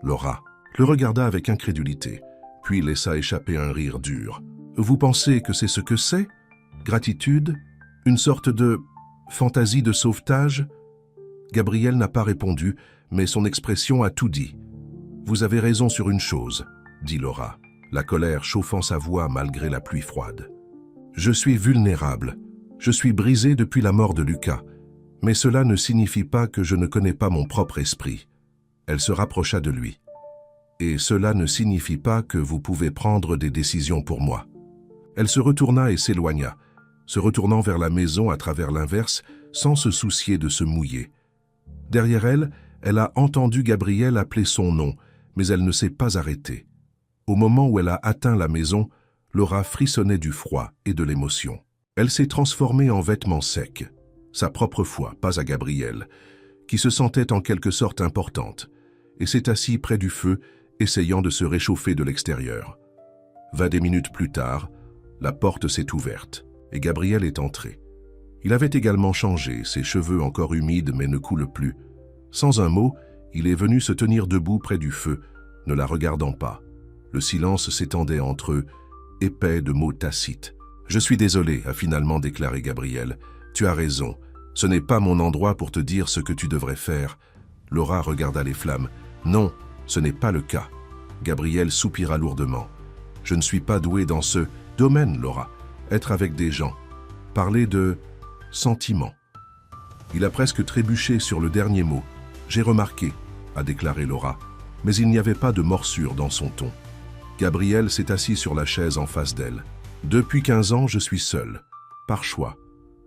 Laura le regarda avec incrédulité, puis laissa échapper un rire dur. « Vous pensez que c'est ce que c'est? Gratitude? Une sorte de fantaisie de sauvetage ?» Gabriel n'a pas répondu, mais son expression a tout dit. « Vous avez raison sur une chose, » dit Laura, la colère chauffant sa voix malgré la pluie froide. « Je suis vulnérable. Je suis brisée depuis la mort de Lucas. Mais cela ne signifie pas que je ne connais pas mon propre esprit. » Elle se rapprocha de lui. « Et cela ne signifie pas que vous pouvez prendre des décisions pour moi. » Elle se retourna et s'éloigna, se retournant vers la maison à travers l'inverse, sans se soucier de se mouiller. Derrière elle, elle a entendu Gabriel appeler son nom, mais elle ne s'est pas arrêtée. Au moment où elle a atteint la maison, Laura frissonnait du froid et de l'émotion. Elle s'est transformée en vêtements secs, sa propre foi, pas à Gabriel, qui se sentait en quelque sorte importante, et s'est assise près du feu, essayant de se réchauffer de l'extérieur. 20 minutes plus tard, la porte s'est ouverte, et Gabriel est entré. Il avait également changé, ses cheveux encore humides mais ne coulent plus. Sans un mot, il est venu se tenir debout près du feu, ne la regardant pas. Le silence s'étendait entre eux, épais de mots tacites. « Je suis désolé » a finalement déclaré Gabriel. « Tu as raison. Ce n'est pas mon endroit pour te dire ce que tu devrais faire. » Laura regarda les flammes. « Non, ce n'est pas le cas. » Gabriel soupira lourdement. « Je ne suis pas doué dans ce domaine, Laura. Être avec des gens. Parler de sentiments. » Il a presque trébuché sur le dernier mot. « J'ai remarqué » a déclaré Laura, mais il n'y avait pas de morsure dans son ton. Gabriel s'est assis sur la chaise en face d'elle. « Depuis 15 ans, je suis seul. Par choix.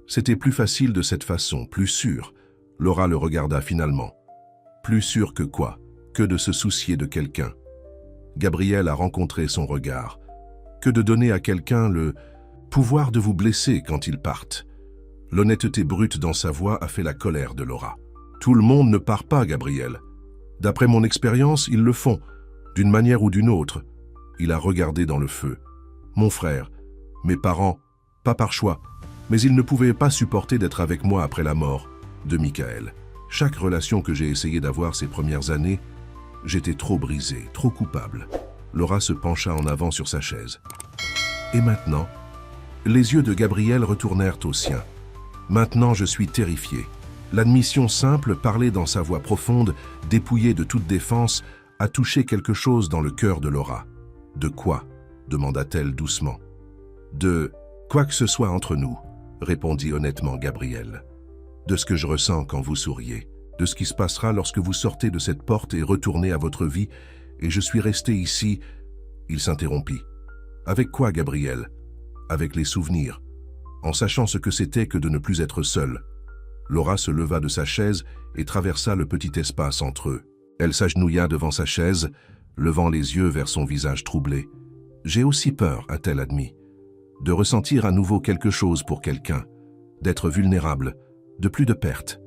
C'était plus facile de cette façon, plus sûr. » Laura le regarda finalement. « Plus sûr que quoi? Que de se soucier de quelqu'un. » Gabriel a rencontré son regard. « Que de donner à quelqu'un le pouvoir de vous blesser quand il parte. » L'honnêteté brute dans sa voix a fait la colère de Laura. « Tout le monde ne part pas, Gabriel. D'après mon expérience, ils le font, d'une manière ou d'une autre. » Il a regardé dans le feu. « Mon frère, mes parents, Pas par choix, mais il ne pouvait pas supporter d'être avec moi après la mort de Michael. Chaque relation que j'ai essayé d'avoir ces premières années, j'étais trop brisé, trop coupable. Laura se pencha en avant sur sa chaise. Et maintenant, les yeux de Gabriel retournèrent aux siens. Maintenant, je suis terrifié. L'admission simple, parlée dans sa voix profonde, dépouillée de toute défense, a touché quelque chose dans le cœur de Laura. « De quoi ?» demanda-t-elle doucement. « De quoi que ce soit entre nous, » répondit honnêtement Gabriel. « De ce que je ressens quand vous souriez, de ce qui se passera lorsque vous sortez de cette porte et retournez à votre vie, et je suis resté ici. » Il s'interrompit. « Avec quoi, Gabriel ? Avec les souvenirs, en sachant ce que c'était que de ne plus être seul. » Laura se leva de sa chaise et traversa le petit espace entre eux. Elle s'agenouilla devant sa chaise, levant les yeux vers son visage troublé. « J'ai aussi peur, a-t-elle admis, de ressentir à nouveau quelque chose pour quelqu'un, d'être vulnérable, de plus de perte. »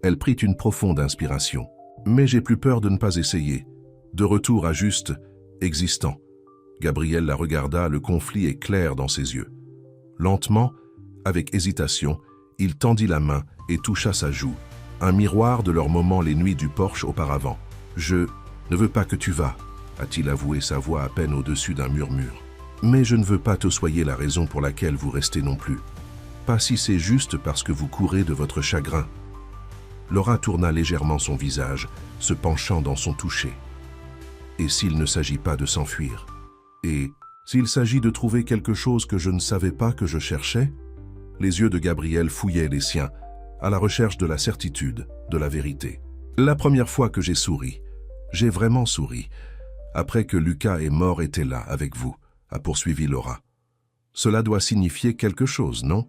Elle prit une profonde inspiration. « Mais j'ai plus peur de ne pas essayer, de retour à juste existant. » Gabriel la regarda, le conflit éclair dans ses yeux. Lentement, avec hésitation, il tendit la main et toucha sa joue, un miroir de leurs moments les nuits du porche auparavant. « Je ne veux pas que tu vas, » a-t-il avoué, sa voix à peine au-dessus d'un murmure. « Mais je ne veux pas te soyer la raison pour laquelle vous restez non plus. Pas si c'est juste parce que vous courez de votre chagrin. » Laura tourna légèrement son visage, se penchant dans son toucher. « Et s'il ne s'agit pas de s'enfuir? Et s'il s'agit de trouver quelque chose que je ne savais pas que je cherchais ?» Les yeux de Gabriel fouillaient les siens, à la recherche de la certitude, de la vérité. « La première fois que j'ai souri, j'ai vraiment souri, après que Lucas est mort était là avec vous, » a poursuivi Laura. « Cela doit signifier quelque chose, non ?»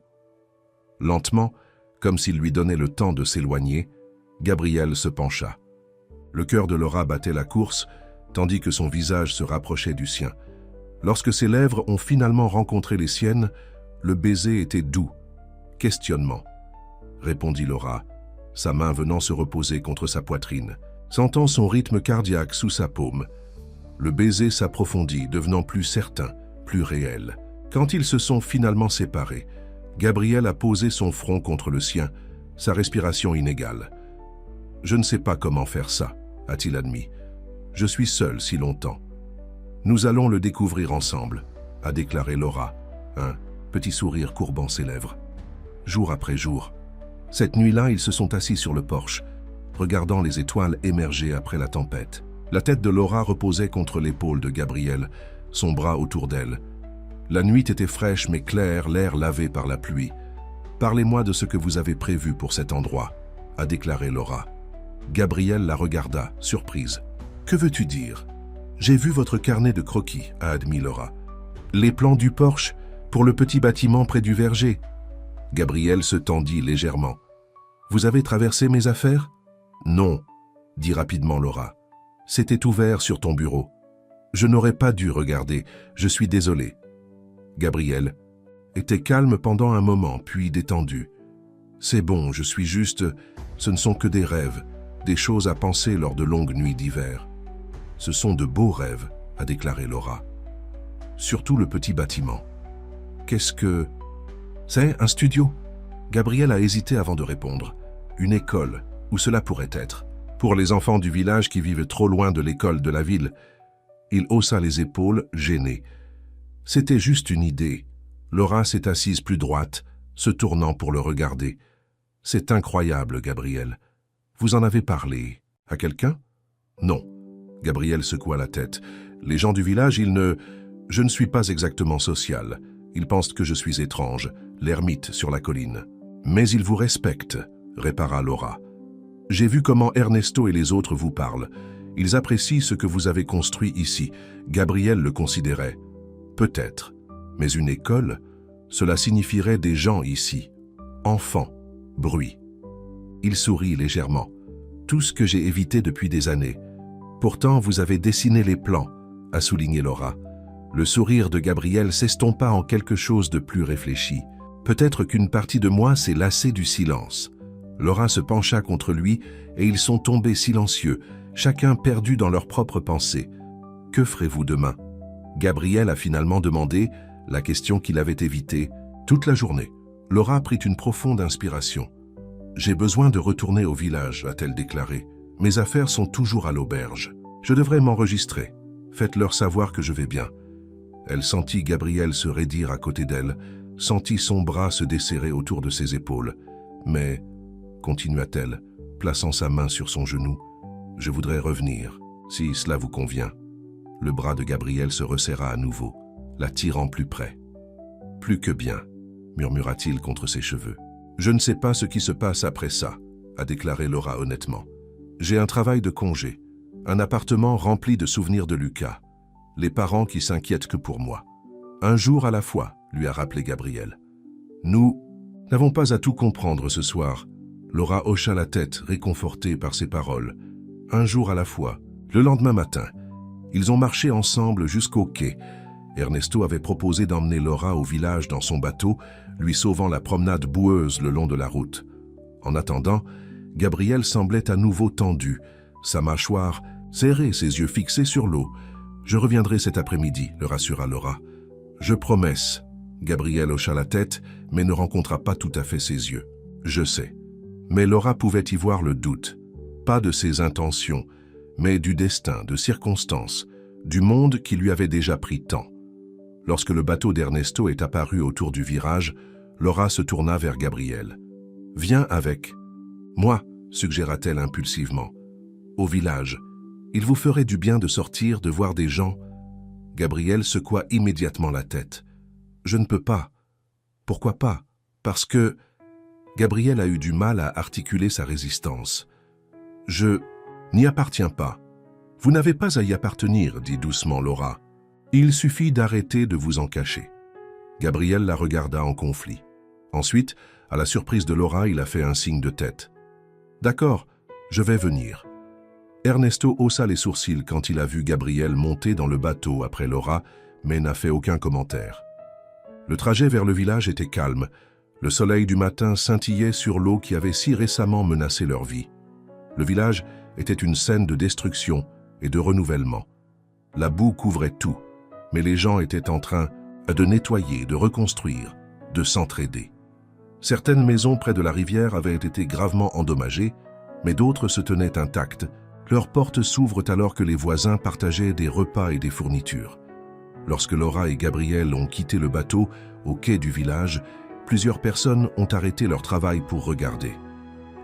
Lentement, comme s'il lui donnait le temps de s'éloigner, Gabriel se pencha. Le cœur de Laura battait la course, tandis que son visage se rapprochait du sien. Lorsque ses lèvres ont finalement rencontré les siennes, le baiser était doux. « Questionnement », répondit Laura, sa main venant se reposer contre sa poitrine. Sentant son rythme cardiaque sous sa paume, le baiser s'approfondit, devenant plus certain, plus réel. Quand ils se sont finalement séparés, Gabriel a posé son front contre le sien, sa respiration inégale. « Je ne sais pas comment faire ça, » a-t-il admis. « Je suis seul si longtemps. »« Nous allons le découvrir ensemble, » a déclaré Laura, un petit sourire courbant ses lèvres. Jour après jour. Cette nuit-là, ils se sont assis sur le porche, regardant les étoiles émerger après la tempête. La tête de Laura reposait contre l'épaule de Gabriel, son bras autour d'elle. La nuit était fraîche mais claire, l'air lavé par la pluie. « Parlez-moi de ce que vous avez prévu pour cet endroit, » a déclaré Laura. Gabriel la regarda, surprise. « Que veux-tu dire ?»« J'ai vu votre carnet de croquis, » a admis Laura. « Les plans du porche pour le petit bâtiment près du verger. » Gabriel se tendit légèrement. « Vous avez traversé mes affaires ?»« Non, » dit rapidement Laura. « C'était ouvert sur ton bureau. Je n'aurais pas dû regarder, je suis désolé. » Gabriel était calme pendant un moment, puis détendu. « C'est bon, je suis juste... Ce ne sont que des rêves, des choses à penser lors de longues nuits d'hiver. »« Ce sont de beaux rêves, » a déclaré Laura. « Surtout le petit bâtiment. »« Qu'est-ce que... » ?»« C'est un studio. » Gabriel a hésité avant de répondre. « Une école, où cela pourrait être. Pour les enfants du village qui vivent trop loin de l'école de la ville. » Il haussa les épaules, gêné. C'était juste une idée. Laura s'est assise plus droite, se tournant pour le regarder. « C'est incroyable, Gabriel. Vous en avez parlé à quelqu'un ?»« Non. » Gabriel secoua la tête. « Les gens du village, ils ne... Je ne suis pas exactement social. Ils pensent que je suis étrange, l'ermite sur la colline. Mais ils vous respectent, » répara Laura. « J'ai vu comment Ernesto et les autres vous parlent. Ils apprécient ce que vous avez construit ici. » Gabriel le considérait. Peut-être. Mais une école, cela signifierait des gens ici. Enfants, bruit. Il sourit légèrement. Tout ce que j'ai évité depuis des années. Pourtant, vous avez dessiné les plans, a souligné Laura. Le sourire de Gabriel s'estompa en quelque chose de plus réfléchi. Peut-être qu'une partie de moi s'est lassée du silence. Laura se pencha contre lui et ils sont tombés silencieux, chacun perdu dans leurs propres pensées. Que ferez-vous demain ? Gabriel a finalement demandé, la question qu'il avait évitée, Toute la journée, Laura prit une profonde inspiration. « J'ai besoin de retourner au village », a-t-elle déclaré. « Mes affaires sont toujours à l'auberge. Je devrais m'enregistrer. Faites-leur savoir que je vais bien. » Elle sentit Gabriel se raidir à côté d'elle, sentit son bras se desserrer autour de ses épaules. « Mais, » continua-t-elle, plaçant sa main sur son genou, « je voudrais revenir, si cela vous convient. » Le bras de Gabriel se resserra à nouveau, la tirant plus près. « Plus que bien, » murmura-t-il contre ses cheveux. « Je ne sais pas ce qui se passe après ça, » a déclaré Laura honnêtement. « J'ai un travail de congé, un appartement rempli de souvenirs de Lucas, les parents qui s'inquiètent que pour moi. Un jour à la fois, lui a rappelé Gabriel. Nous n'avons pas à tout comprendre ce soir. » Laura hocha la tête, réconfortée par ses paroles. Un jour à la fois. Le lendemain matin, ils ont marché ensemble jusqu'au quai. Ernesto avait proposé d'emmener Laura au village dans son bateau, lui sauvant la promenade boueuse le long de la route. En attendant, Gabriel semblait à nouveau tendu, sa mâchoire serrée, ses yeux fixés sur l'eau. « Je reviendrai cet après-midi », le rassura Laura. « Je promesse. » Gabriel hocha la tête, mais ne rencontra pas tout à fait ses yeux. « Je sais. » Mais Laura pouvait y voir le doute. Pas de ses intentions, mais du destin, de circonstances, du monde qui lui avait déjà pris tant. Lorsque le bateau d'Ernesto est apparu autour du virage, Laura se tourna vers Gabriel. « Viens avec. »« Moi » suggéra-t-elle impulsivement. « Au village. Il vous ferait du bien de sortir, de voir des gens. » Gabriel secoua immédiatement la tête. « Je ne peux pas. »« Pourquoi pas ? Parce que... » Gabriel a eu du mal à articuler sa résistance. « Je n'y appartiens pas. »« Vous n'avez pas à y appartenir, » dit doucement Laura. « Il suffit d'arrêter de vous en cacher. » Gabriel la regarda en conflit. Ensuite, à la surprise de Laura, il a fait un signe de tête. « D'accord, je vais venir. » Ernesto haussa les sourcils quand il a vu Gabriel monter dans le bateau après Laura, mais n'a fait aucun commentaire. Le trajet vers le village était calme. Le soleil du matin scintillait sur l'eau qui avait si récemment menacé leur vie. Le village était une scène de destruction et de renouvellement. La boue couvrait tout, mais les gens étaient en train de nettoyer, de reconstruire, de s'entraider. Certaines maisons près de la rivière avaient été gravement endommagées, mais d'autres se tenaient intactes. Leurs portes s'ouvrent alors que les voisins partageaient des repas et des fournitures. Lorsque Laura et Gabriel ont quitté le bateau au quai du village, plusieurs personnes ont arrêté leur travail pour regarder.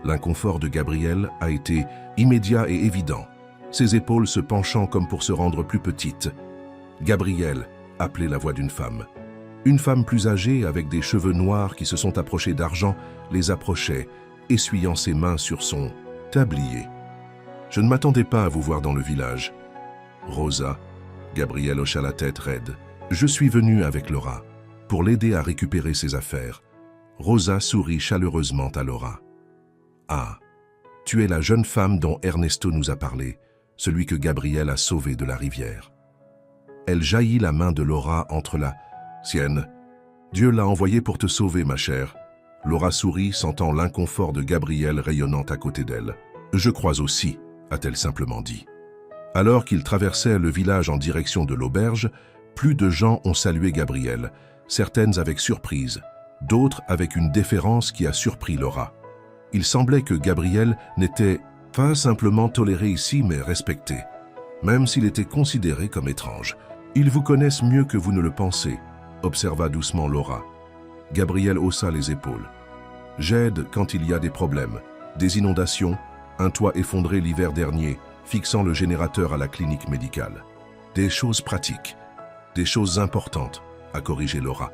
L'inconfort de Gabriel a été immédiat et évident, ses épaules se penchant comme pour se rendre plus petites. Gabriel, appelait la voix d'une femme. Une femme plus âgée, avec des cheveux noirs qui se sont approchés d'argent, les approchait, essuyant ses mains sur son tablier. « Je ne m'attendais pas à vous voir dans le village. »« Rosa », Gabriel hocha la tête raide. « Je suis venu avec Laura, pour l'aider à récupérer ses affaires. » Rosa sourit chaleureusement à Laura. « Ah, tu es la jeune femme dont Ernesto nous a parlé, celui que Gabriel a sauvé de la rivière. » Elle jaillit la main de Laura entre la sienne. « Dieu l'a envoyé pour te sauver, ma chère. » Laura sourit, sentant l'inconfort de Gabriel rayonnant à côté d'elle. « Je crois aussi, » a-t-elle simplement dit. Alors qu'ils traversaient le village en direction de l'auberge, plus de gens ont salué Gabriel, certaines avec surprise, d'autres avec une déférence qui a surpris Laura. Il semblait que Gabriel n'était pas simplement toléré ici, mais respecté, même s'il était considéré comme étrange. « Ils vous connaissent mieux que vous ne le pensez », observa doucement Laura. Gabriel haussa les épaules. « J'aide quand il y a des problèmes, des inondations, un toit effondré l'hiver dernier, fixant le générateur à la clinique médicale. Des choses pratiques, des choses importantes, » a corrigé Laura.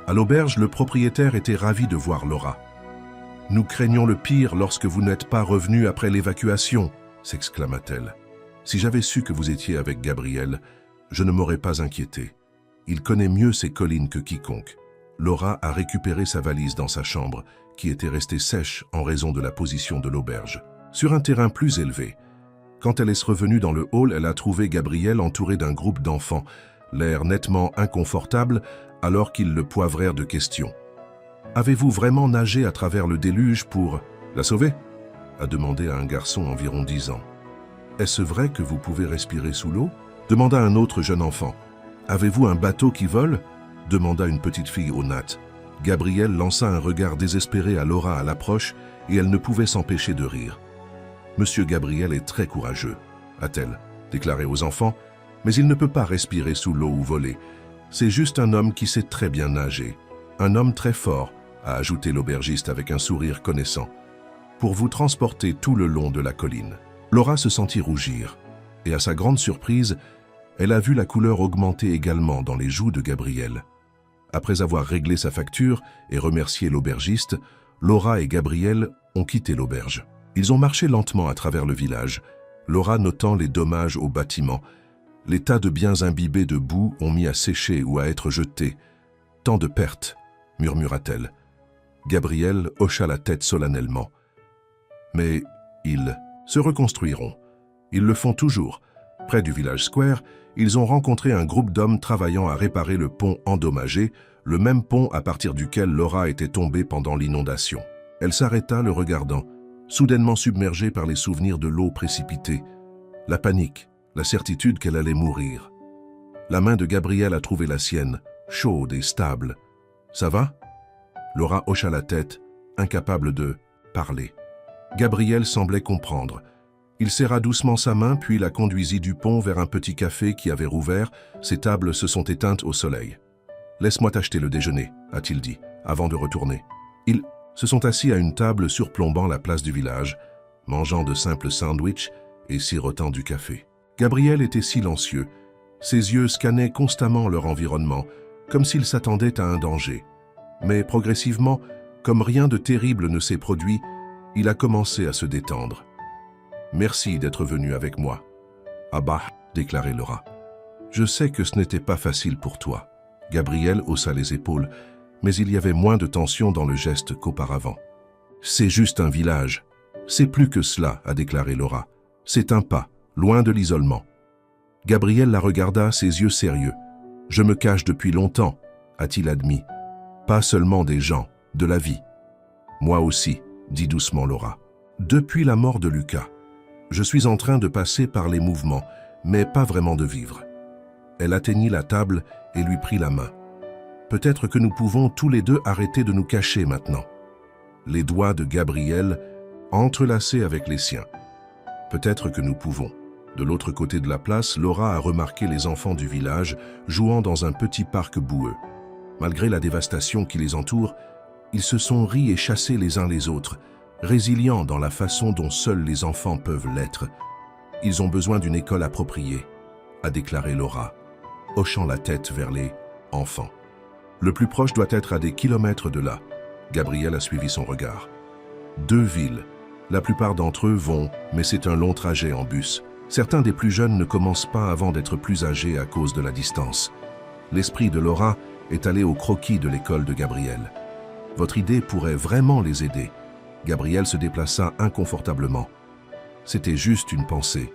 À l'auberge, le propriétaire était ravi de voir Laura. « Nous craignons le pire lorsque vous n'êtes pas revenu après l'évacuation », s'exclama-t-elle. « Si j'avais su que vous étiez avec Gabriel, je ne m'aurais pas inquiété. Il connaît mieux ces collines que quiconque. » Laura a récupéré sa valise dans sa chambre, qui était restée sèche en raison de la position de l'auberge. Sur un terrain plus élevé, quand elle est revenue dans le hall, elle a trouvé Gabriel entouré d'un groupe d'enfants, l'air nettement inconfortable alors qu'ils le poivrèrent de questions. « Avez-vous vraiment nagé à travers le déluge pour la sauver ?» a demandé à un garçon environ 10 ans. « Est-ce vrai que vous pouvez respirer sous l'eau ?» demanda un autre jeune enfant. « Avez-vous un bateau qui vole ?» demanda une petite fille au natte. Gabrielle lança un regard désespéré à Laura à l'approche et elle ne pouvait s'empêcher de rire. « Monsieur Gabriel est très courageux », a-t-elle déclaré aux enfants, « mais il ne peut pas respirer sous l'eau ou voler. C'est juste un homme qui sait très bien nager. Un homme très fort », a ajouté l'aubergiste avec un sourire connaissant, « pour vous transporter tout le long de la colline. » Laura se sentit rougir et à sa grande surprise, elle a vu la couleur augmenter également dans les joues de Gabriel. Après avoir réglé sa facture et remercié l'aubergiste, Laura et Gabriel ont quitté l'auberge. Ils ont marché lentement à travers le village, Laura notant les dommages aux bâtiments. Les tas de biens imbibés de boue ont mis à sécher ou à être jetés. « Tant de pertes », murmura-t-elle. Gabriel hocha la tête solennellement. « Mais ils se reconstruiront. Ils le font toujours. » Près du village Square, ils ont rencontré un groupe d'hommes travaillant à réparer le pont endommagé, le même pont à partir duquel Laura était tombée pendant l'inondation. Elle s'arrêta le regardant, soudainement submergée par les souvenirs de l'eau précipitée, la panique, la certitude qu'elle allait mourir. La main de Gabriel a trouvé la sienne, chaude et stable. « Ça va ?» Laura hocha la tête, incapable de parler. Gabriel semblait comprendre. Il serra doucement sa main, puis la conduisit du pont vers un petit café qui avait rouvert. Ses tables se sont éteintes au soleil. « Laisse-moi t'acheter le déjeuner », a-t-il dit, avant de retourner. Ils se sont assis à une table surplombant la place du village, mangeant de simples sandwichs et sirotant du café. Gabriel était silencieux. Ses yeux scannaient constamment leur environnement, comme s'il s'attendait à un danger. Mais progressivement, comme rien de terrible ne s'est produit, il a commencé à se détendre. « Merci d'être venu avec moi. »« Ah bah » déclarait Laura. « Je sais que ce n'était pas facile pour toi. » Gabriel haussa les épaules, mais il y avait moins de tension dans le geste qu'auparavant. « C'est juste un village. C'est plus que cela, » a déclaré Laura. « C'est un pas, loin de l'isolement. » Gabriel la regarda, ses yeux sérieux. « Je me cache depuis longtemps, » a-t-il admis. « Pas seulement des gens, de la vie. »« Moi aussi, » dit doucement Laura. « Depuis la mort de Lucas, je suis en train de passer par les mouvements, mais pas vraiment de vivre. » Elle atteignit la table et lui prit la main. « Peut-être que nous pouvons tous les deux arrêter de nous cacher maintenant. » Les doigts de Gabriel entrelacés avec les siens. « Peut-être que nous pouvons. » De l'autre côté de la place, Laura a remarqué les enfants du village jouant dans un petit parc boueux. Malgré la dévastation qui les entoure, ils se sont ris et chassés les uns les autres, résilients dans la façon dont seuls les enfants peuvent l'être. « Ils ont besoin d'une école appropriée », a déclaré Laura, hochant la tête vers les enfants. « Le plus proche doit être à des kilomètres de là. » Gabriel a suivi son regard. « 2 villes. La plupart d'entre eux vont, mais c'est un long trajet en bus. Certains des plus jeunes ne commencent pas avant d'être plus âgés à cause de la distance. » L'esprit de Laura est allé au croquis de l'école de Gabriel. « Votre idée pourrait vraiment les aider. » Gabriel se déplaça inconfortablement. « C'était juste une pensée.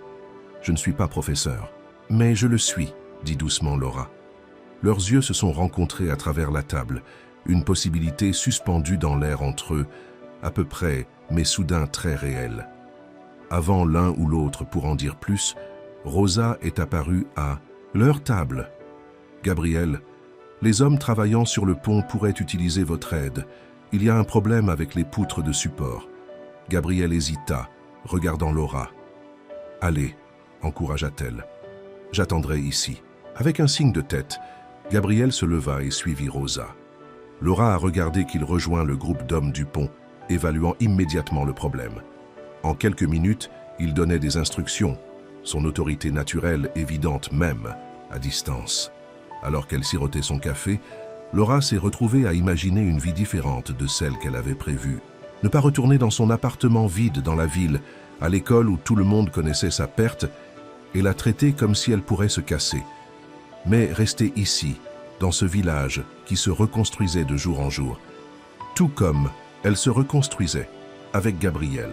Je ne suis pas professeur. »« Mais je le suis, » dit doucement Laura. Leurs yeux se sont rencontrés à travers la table, une possibilité suspendue dans l'air entre eux, à peu près, mais soudain très réelle. Avant l'un ou l'autre pour en dire plus, Rosa est apparue à leur table. « Gabriel, les hommes travaillant sur le pont pourraient utiliser votre aide. Il y a un problème avec les poutres de support. » Gabriel hésita, regardant Laura. « Allez, » encouragea-t-elle. « J'attendrai ici. » Avec un signe de tête, Gabriel se leva et suivit Rosa. Laura a regardé qu'il rejoint le groupe d'hommes du pont, évaluant immédiatement le problème. En quelques minutes, il donnait des instructions, son autorité naturelle évidente même, à distance. Alors qu'elle sirotait son café, Laura s'est retrouvée à imaginer une vie différente de celle qu'elle avait prévue. Ne pas retourner dans son appartement vide dans la ville, à l'école où tout le monde connaissait sa perte, et la traiter comme si elle pourrait se casser. Mais rester ici, dans ce village qui se reconstruisait de jour en jour, tout comme elle se reconstruisait avec Gabriel.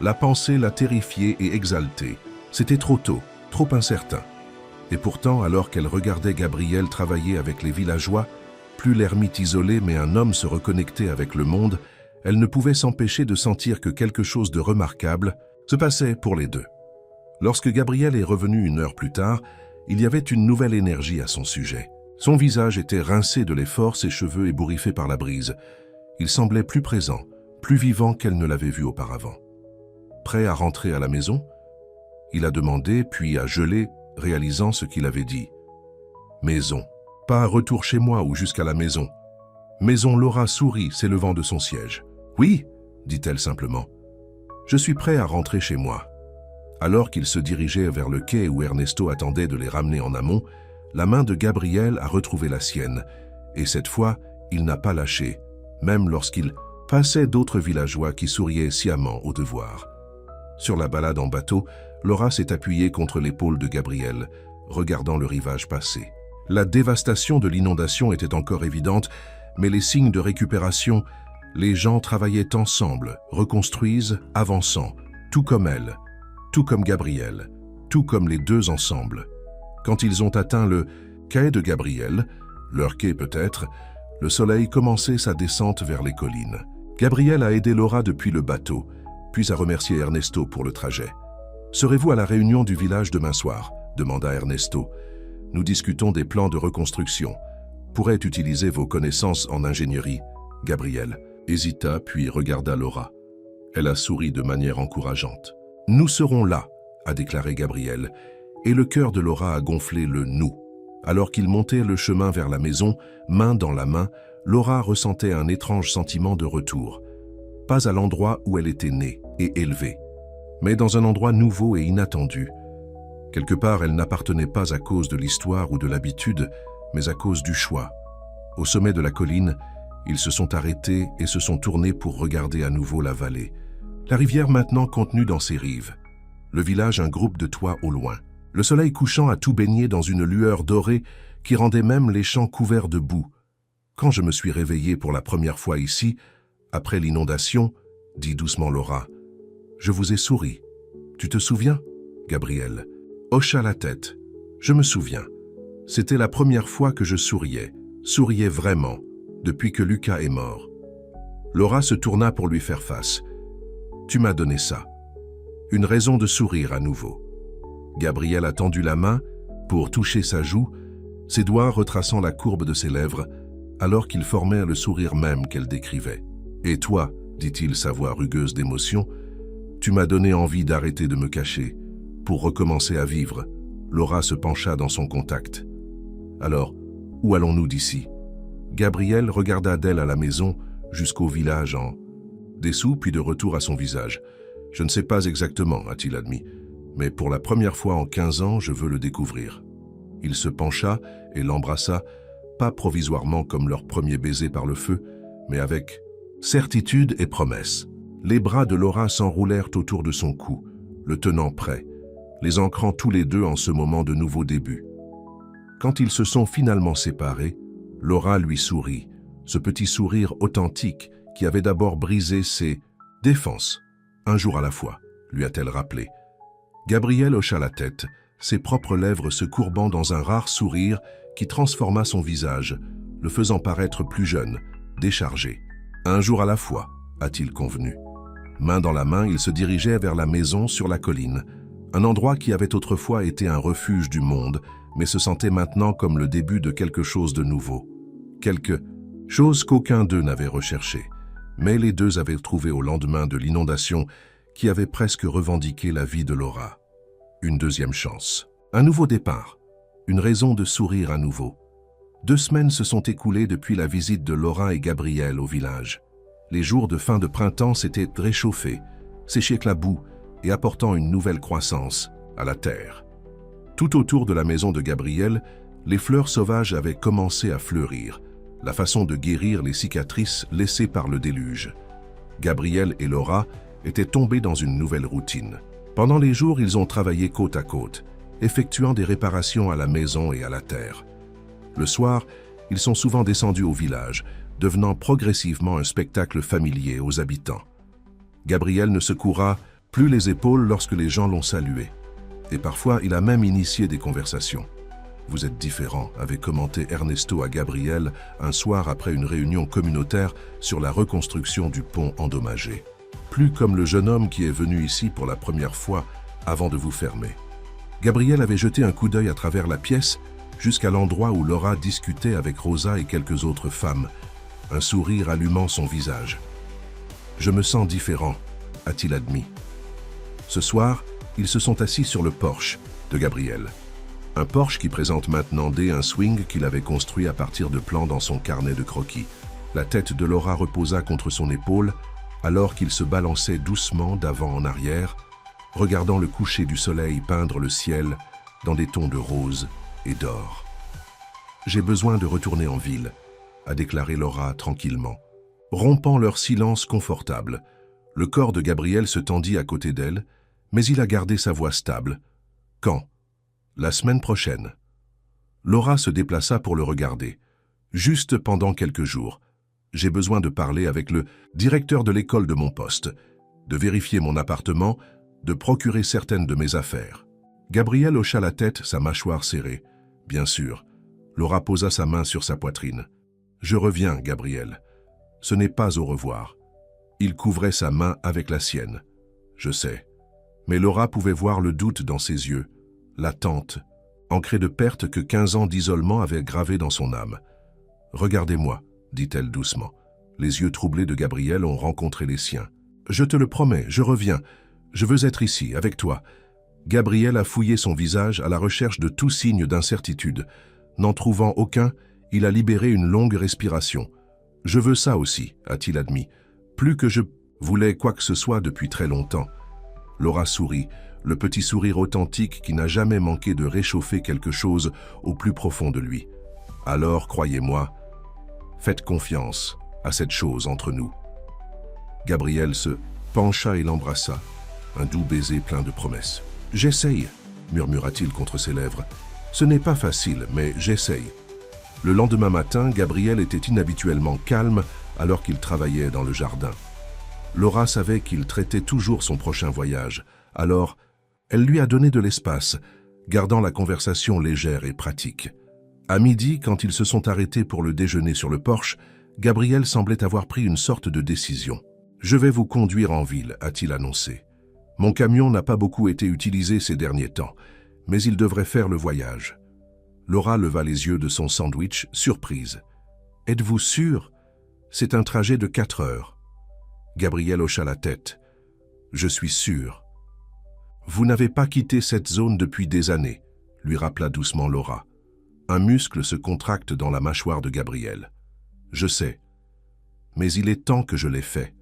La pensée l'a terrifiée et exaltée. C'était trop tôt, trop incertain. Et pourtant, alors qu'elle regardait Gabriel travailler avec les villageois, plus l'ermite isolé mais un homme se reconnecter avec le monde, elle ne pouvait s'empêcher de sentir que quelque chose de remarquable se passait pour les deux. Lorsque Gabriel est revenu 1 heure plus tard, il y avait une nouvelle énergie à son sujet. Son visage était rincé de l'effort, ses cheveux ébouriffés par la brise. Il semblait plus présent, plus vivant qu'elle ne l'avait vu auparavant. Prêt à rentrer à la maison? Il a demandé, puis a gelé, réalisant ce qu'il avait dit. Maison. Pas un retour chez moi ou jusqu'à la maison. Maison. Laura sourit, s'élevant de son siège. Oui, dit-elle simplement. Je suis prêt à rentrer chez moi. Alors qu'il se dirigeait vers le quai où Ernesto attendait de les ramener en amont, la main de Gabriel a retrouvé la sienne, et cette fois, il n'a pas lâché, même lorsqu'il passait d'autres villageois qui souriaient sciemment au devoir. Sur la balade en bateau, Laura s'est appuyée contre l'épaule de Gabriel, regardant le rivage passer. La dévastation de l'inondation était encore évidente, mais les signes de récupération, les gens travaillaient ensemble, reconstruisent, avançant, tout comme elle, tout comme Gabriel, tout comme les deux ensemble. Quand ils ont atteint le quai de Gabriel, leur quai peut-être, le soleil commençait sa descente vers les collines. Gabriel a aidé Laura depuis le bateau, puis a remercié Ernesto pour le trajet. « Serez-vous à la réunion du village demain soir ?» demanda Ernesto. « Nous discutons des plans de reconstruction. Pourrait utiliser vos connaissances en ingénierie. » Gabriel hésita puis regarda Laura. Elle a souri de manière encourageante. « Nous serons là », a déclaré Gabriel, et le cœur de Laura a gonflé le « nous ». Alors qu'ils montaient le chemin vers la maison, main dans la main, Laura ressentait un étrange sentiment de retour. Pas à l'endroit où elle était née et élevée, mais dans un endroit nouveau et inattendu. Quelque part, elle n'appartenait pas à cause de l'histoire ou de l'habitude, mais à cause du choix. Au sommet de la colline, ils se sont arrêtés et se sont tournés pour regarder à nouveau la vallée. La rivière maintenant contenue dans ses rives. Le village, un groupe de toits au loin. Le soleil couchant a tout baigné dans une lueur dorée qui rendait même les champs couverts de boue. Quand je me suis réveillée pour la première fois ici, après l'inondation, dit doucement Laura, je vous ai souri. Tu te souviens? Gabriel hocha la tête. Je me souviens. C'était la première fois que je souriais vraiment, depuis que Lucas est mort. Laura se tourna pour lui faire face. Tu m'as donné ça. Une raison de sourire à nouveau. Gabriel a tendu la main pour toucher sa joue, ses doigts retraçant la courbe de ses lèvres, alors qu'ils formaient le sourire même qu'elle décrivait. « Et toi, dit-il sa voix rugueuse d'émotion, tu m'as donné envie d'arrêter de me cacher, pour recommencer à vivre. » Laura se pencha dans son contact. « Alors, où allons-nous d'ici ?» Gabriel regarda d'elle à la maison jusqu'au village en dessous, puis de retour à son visage. « Je ne sais pas exactement, a-t-il admis, mais pour la première fois en 15 ans, je veux le découvrir. » Il se pencha et l'embrassa, pas provisoirement comme leur premier baiser par le feu, mais avec certitude et promesse. Les bras de Laura s'enroulèrent autour de son cou, le tenant prêt, les ancrant tous les deux en ce moment de nouveau début. Quand ils se sont finalement séparés, Laura lui sourit, ce petit sourire authentique qui avait d'abord brisé ses défenses. Un jour à la fois, lui a-t-elle rappelé. Gabriel hocha la tête, ses propres lèvres se courbant dans un rare sourire qui transforma son visage, le faisant paraître plus jeune, déchargé. Un jour à la fois, a-t-il convenu. Main dans la main, ils se dirigeaient vers la maison sur la colline, un endroit qui avait autrefois été un refuge du monde, mais se sentait maintenant comme le début de quelque chose de nouveau. Quelque chose qu'aucun d'eux n'avait recherché, mais les deux avaient trouvé au lendemain de l'inondation qui avait presque revendiqué la vie de Laura. Une deuxième chance, un nouveau départ, une raison de sourire à nouveau. 2 semaines se sont écoulées depuis la visite de Laura et Gabriel au village. Les jours de fin de printemps s'étaient réchauffés, séchés la boue et apportant une nouvelle croissance à la terre. Tout autour de la maison de Gabriel, les fleurs sauvages avaient commencé à fleurir, la façon de guérir les cicatrices laissées par le déluge. Gabriel et Laura étaient tombés dans une nouvelle routine. Pendant les jours, ils ont travaillé côte à côte, effectuant des réparations à la maison et à la terre. Le soir, ils sont souvent descendus au village, devenant progressivement un spectacle familier aux habitants. Gabriel ne se coura plus les épaules lorsque les gens l'ont salué. Et parfois, il a même initié des conversations. « Vous êtes différent », avait commenté Ernesto à Gabriel un soir après une réunion communautaire sur la reconstruction du pont endommagé. « Plus comme le jeune homme qui est venu ici pour la première fois avant de vous fermer. » Gabriel avait jeté un coup d'œil à travers la pièce jusqu'à l'endroit où Laura discutait avec Rosa et quelques autres femmes, un sourire allumant son visage. « Je me sens différent », a-t-il admis. Ce soir, ils se sont assis sur le porche de Gabriel. Un Porsche qui présente maintenant un swing qu'il avait construit à partir de plans dans son carnet de croquis. La tête de Laura reposa contre son épaule alors qu'il se balançait doucement d'avant en arrière, regardant le coucher du soleil peindre le ciel dans des tons de rose et d'or. « J'ai besoin de retourner en ville », a déclaré Laura tranquillement. Rompant leur silence confortable, le corps de Gabriel se tendit à côté d'elle, mais il a gardé sa voix stable. « Quand ?»« La semaine prochaine. » Laura se déplaça pour le regarder. « Juste pendant quelques jours. J'ai besoin de parler avec le directeur de l'école de mon poste, de vérifier mon appartement, de procurer certaines de mes affaires. » Gabriel hocha la tête, sa mâchoire serrée. « Bien sûr. » Laura posa sa main sur sa poitrine. « Je reviens, Gabriel. Ce n'est pas au revoir. » Il couvrait sa main avec la sienne. « Je sais. » Mais Laura pouvait voir le doute dans ses yeux, l'attente, ancrée de perte que 15 ans d'isolement avaient gravé dans son âme. « Regardez-moi, » dit-elle doucement. Les yeux troublés de Gabriel ont rencontré les siens. « Je te le promets, je reviens. Je veux être ici, avec toi. » Gabriel a fouillé son visage à la recherche de tout signe d'incertitude. N'en trouvant aucun, il a libéré une longue respiration. « Je veux ça aussi, » a-t-il admis. « Plus que je voulais quoi que ce soit depuis très longtemps. » Laura sourit, le petit sourire authentique qui n'a jamais manqué de réchauffer quelque chose au plus profond de lui. « Alors, croyez-moi, faites confiance à cette chose entre nous. » Gabriel se pencha et l'embrassa, un doux baiser plein de promesses. « J'essaye, » murmura-t-il contre ses lèvres. « Ce n'est pas facile, mais j'essaye. » Le lendemain matin, Gabriel était inhabituellement calme alors qu'il travaillait dans le jardin. Laura savait qu'il traitait toujours son prochain voyage, alors elle lui a donné de l'espace, gardant la conversation légère et pratique. À midi, quand ils se sont arrêtés pour le déjeuner sur le porche, Gabriel semblait avoir pris une sorte de décision. « Je vais vous conduire en ville », a-t-il annoncé. « Mon camion n'a pas beaucoup été utilisé ces derniers temps, mais il devrait faire le voyage. » Laura leva les yeux de son sandwich, surprise. « Êtes-vous sûr? C'est un trajet de 4 heures. » Gabriel hocha la tête. « Je suis sûr. »« Vous n'avez pas quitté cette zone depuis des années, » lui rappela doucement Laura. Un muscle se contracte dans la mâchoire de Gabriel. « Je sais. Mais il est temps que je l'ai fait. »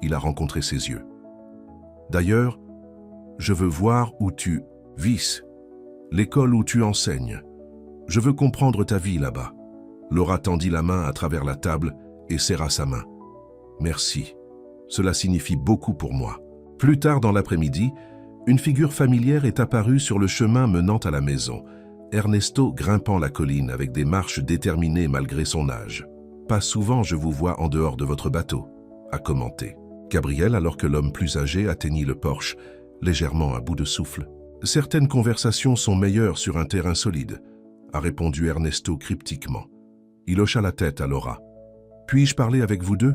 Il a rencontré ses yeux. « D'ailleurs, je veux voir où tu vis, l'école où tu enseignes. Je veux comprendre ta vie là-bas. » Laura tendit la main à travers la table et serra sa main. « Merci. Cela signifie beaucoup pour moi. » Plus tard dans l'après-midi, une figure familière est apparue sur le chemin menant à la maison. Ernesto grimpant la colline avec des marches déterminées malgré son âge. « Pas souvent je vous vois en dehors de votre bateau », a commenté Gabriel alors que l'homme plus âgé atteignit le porche, légèrement à bout de souffle. « Certaines conversations sont meilleures sur un terrain solide », a répondu Ernesto cryptiquement. Il hocha la tête à Laura. « Puis-je parler avec vous deux ?»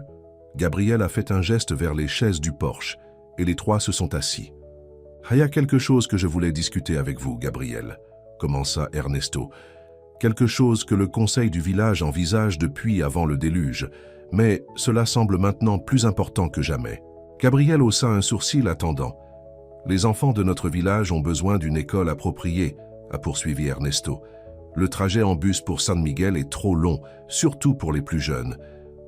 Gabriel a fait un geste vers les chaises du porche, et les trois se sont assis. « Il y a quelque chose que je voulais discuter avec vous, Gabriel », commença Ernesto. « Quelque chose que le conseil du village envisage depuis avant le déluge, mais cela semble maintenant plus important que jamais. » Gabriel haussa un sourcil attendant. « Les enfants de notre village ont besoin d'une école appropriée, » a poursuivi Ernesto. « Le trajet en bus pour San Miguel est trop long, surtout pour les plus jeunes.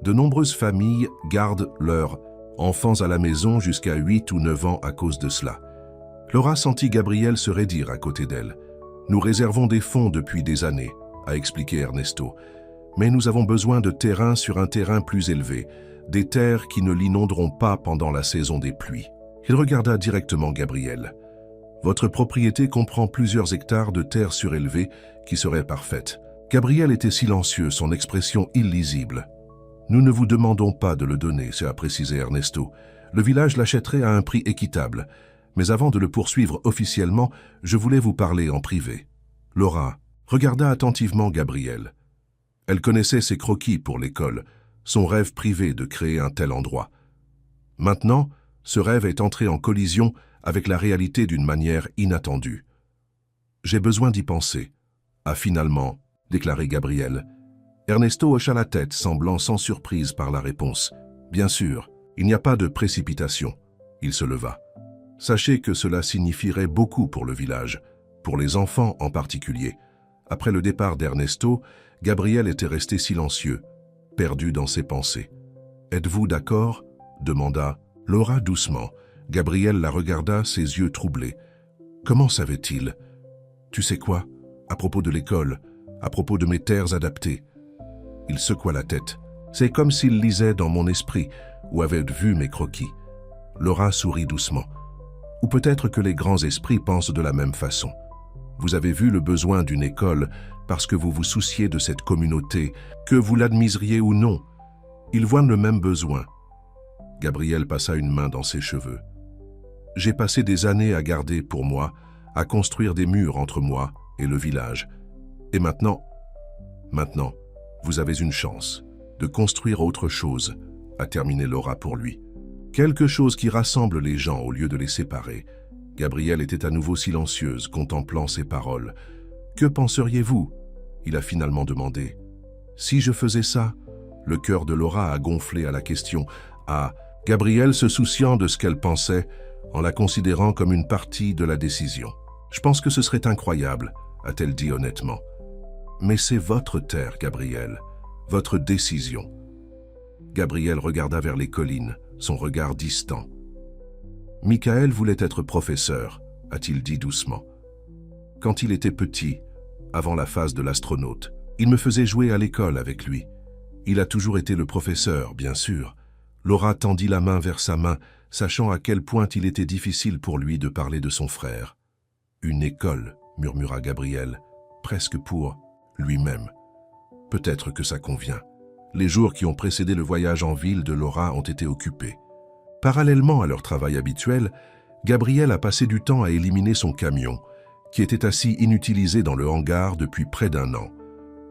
De nombreuses familles gardent leurs enfants à la maison jusqu'à 8 ou 9 ans à cause de cela. » Laura sentit Gabriel se raidir à côté d'elle. « Nous réservons des fonds depuis des années, » a expliqué Ernesto. « Mais nous avons besoin de terrain sur un terrain plus élevé, des terres qui ne l'inonderont pas pendant la saison des pluies. » Il regarda directement Gabriel. « Votre propriété comprend plusieurs hectares de terre surélevée qui seraient parfaites. » Gabriel était silencieux, son expression illisible. « Nous ne vous demandons pas de le donner, a précisé Ernesto. Le village l'achèterait à un prix équitable. Mais avant de le poursuivre officiellement, je voulais vous parler en privé. » Laura regarda attentivement Gabriel. Elle connaissait ses croquis pour l'école, son rêve privé de créer un tel endroit. Maintenant, ce rêve est entré en collision avec la réalité d'une manière inattendue. « J'ai besoin d'y penser, » Ah, finalement, déclarait Gabriel. Ernesto hocha la tête, semblant sans surprise par la réponse. Bien sûr, il n'y a pas de précipitation. Il se leva. Sachez que cela signifierait beaucoup pour le village, pour les enfants en particulier. Après le départ d'Ernesto, Gabriel était resté silencieux, perdu dans ses pensées. « Êtes-vous d'accord » demanda Laura doucement. Gabriel la regarda, ses yeux troublés. « Comment savait-il ?»« Tu sais quoi ? À propos de l'école, à propos de mes terres adaptées. » Il secoua la tête. C'est comme s'il lisait dans mon esprit ou avait vu mes croquis. Laura sourit doucement. Ou peut-être que les grands esprits pensent de la même façon. Vous avez vu le besoin d'une école parce que vous vous souciez de cette communauté, que vous l'admiseriez ou non. Ils voient le même besoin. Gabriel passa une main dans ses cheveux. J'ai passé des années à garder pour moi, à construire des murs entre moi et le village. Et maintenant, vous avez une chance de construire autre chose, a terminé Laura pour lui. Quelque chose qui rassemble les gens au lieu de les séparer. Gabrielle était à nouveau silencieuse, contemplant ses paroles. « Que penseriez-vous » il a finalement demandé. « Si je faisais ça ?» Le cœur de Laura a gonflé à la question. Ah, Gabrielle se souciant de ce qu'elle pensait, en la considérant comme une partie de la décision. « Je pense que ce serait incroyable », a-t-elle dit honnêtement. « Mais c'est votre terre, Gabrielle, votre décision. » Gabrielle regarda vers les collines, son regard distant. « Michael voulait être professeur, a-t-il dit doucement. Quand il était petit, avant la phase de l'astronaute, il me faisait jouer à l'école avec lui. Il a toujours été le professeur, bien sûr. » Laura tendit la main vers sa main, sachant à quel point il était difficile pour lui de parler de son frère. « Une école » murmura Gabriel, presque pour lui-même. Peut-être que ça convient. Les jours qui ont précédé le voyage en ville de Laura ont été occupés. Parallèlement à leur travail habituel, Gabriel a passé du temps à éliminer son camion, qui était assis inutilisé dans le hangar depuis près d'1 an.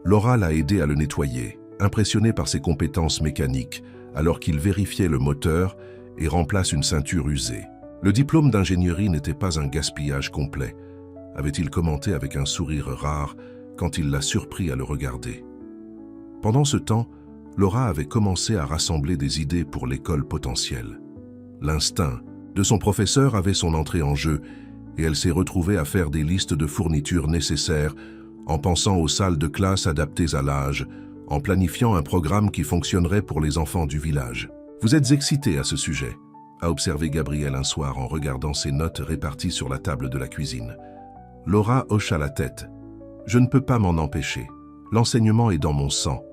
Laura l'a aidé à le nettoyer, impressionnée par ses compétences mécaniques, alors qu'il vérifiait le moteur et remplace une ceinture usée. Le diplôme d'ingénierie n'était pas un gaspillage complet, avait-il commenté avec un sourire rare quand il l'a surpris à le regarder. Pendant ce temps, Laura avait commencé à rassembler des idées pour l'école potentielle. L'instinct de son professeur avait son entrée en jeu et elle s'est retrouvée à faire des listes de fournitures nécessaires en pensant aux salles de classe adaptées à l'âge, en planifiant un programme qui fonctionnerait pour les enfants du village. « Vous êtes excité à ce sujet ?» a observé Gabriel un soir en regardant ses notes réparties sur la table de la cuisine. Laura hocha la tête. « Je ne peux pas m'en empêcher. L'enseignement est dans mon sang.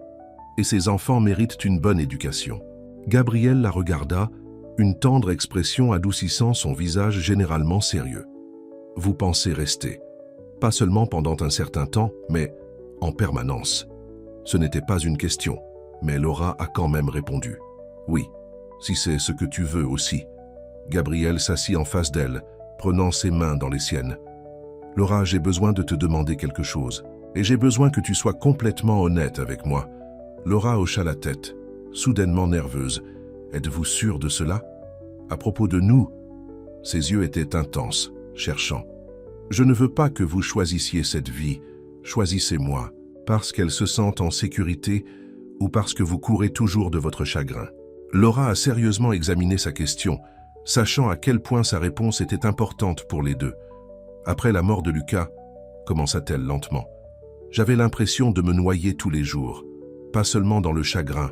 Et ces enfants méritent une bonne éducation. » Gabriel la regarda, une tendre expression adoucissant son visage généralement sérieux. « Vous pensez rester, pas seulement pendant un certain temps, mais en permanence. » Ce n'était pas une question, mais Laura a quand même répondu. « Oui, si c'est ce que tu veux aussi. » Gabriel s'assit en face d'elle, prenant ses mains dans les siennes. « Laura, j'ai besoin de te demander quelque chose, et j'ai besoin que tu sois complètement honnête avec moi. » Laura hocha la tête, soudainement nerveuse. « Êtes-vous sûre de cela ? À propos de nous ?» Ses yeux étaient intenses, cherchants. « Je ne veux pas que vous choisissiez cette vie. Choisissez-moi, parce qu'elle se sent en sécurité ou parce que vous courez toujours de votre chagrin. » Laura a sérieusement examiné sa question, sachant à quel point sa réponse était importante pour les deux. « Après la mort de Lucas, » commença-t-elle lentement, « j'avais l'impression de me noyer tous les jours. Pas seulement dans le chagrin,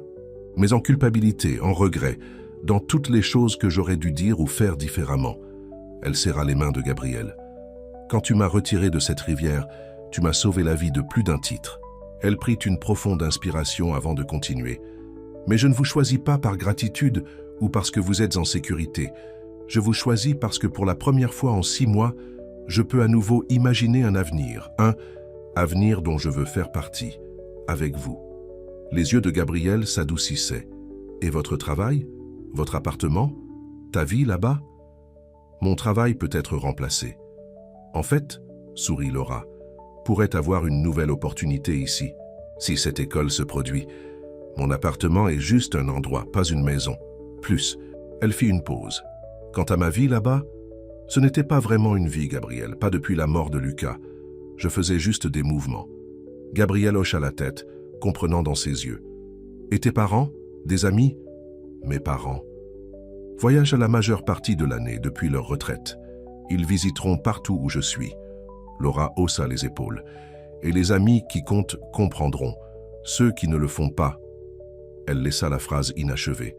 mais en culpabilité, en regret, dans toutes les choses que j'aurais dû dire ou faire différemment. » Elle serra les mains de Gabriel. « Quand tu m'as retiré de cette rivière, tu m'as sauvé la vie de plus d'un titre. » Elle prit une profonde inspiration avant de continuer. « Mais je ne vous choisis pas par gratitude ou parce que vous êtes en sécurité. Je vous choisis parce que pour la première fois en 6 mois, je peux à nouveau imaginer un avenir dont je veux faire partie, avec vous. » Les yeux de Gabriel s'adoucissaient. « Et votre travail ? Votre appartement ? Ta vie là-bas ? » « Mon travail peut être remplacé. En fait, sourit Laura, pourrait avoir une nouvelle opportunité ici, si cette école se produit. Mon appartement est juste un endroit, pas une maison. Plus, elle fit une pause. Quant à ma vie là-bas, ce n'était pas vraiment une vie, Gabriel, pas depuis la mort de Lucas. Je faisais juste des mouvements. Gabriel hocha la tête, comprenant dans ses yeux. Et tes parents? Des amis? Mes parents. Voyagent à la majeure partie de l'année depuis leur retraite. Ils visiteront partout où je suis. Laura haussa les épaules. Et les amis qui comptent comprendront. Ceux qui ne le font pas. Elle laissa la phrase inachevée.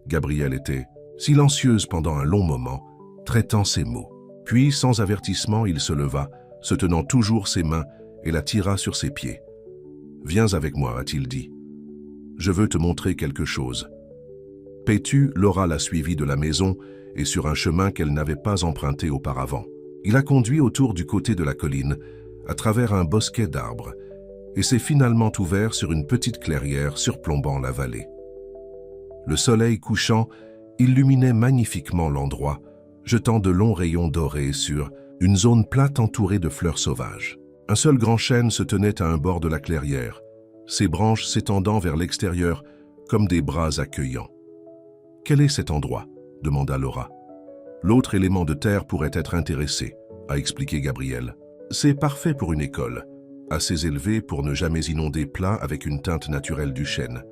Gabrielle était silencieuse pendant un long moment, traitant ses mots. Puis, sans avertissement, il se leva, se tenant toujours ses mains, et la tira sur ses pieds. « Viens avec moi, a-t-il dit. Je veux te montrer quelque chose. » Pétue, Laura l'a suivi de la maison et sur un chemin qu'elle n'avait pas emprunté auparavant. Il a conduit autour du côté de la colline, à travers un bosquet d'arbres, et s'est finalement ouvert sur une petite clairière surplombant la vallée. Le soleil couchant illuminait magnifiquement l'endroit, jetant de longs rayons dorés sur une zone plate entourée de fleurs sauvages. Un seul grand chêne se tenait à un bord de la clairière, ses branches s'étendant vers l'extérieur comme des bras accueillants. « Quel est cet endroit ?» demanda Laura. « L'autre élément de terre pourrait être intéressé, » a expliqué Gabriel. « C'est parfait pour une école, assez élevée pour ne jamais inonder plat avec une teinte naturelle du chêne. »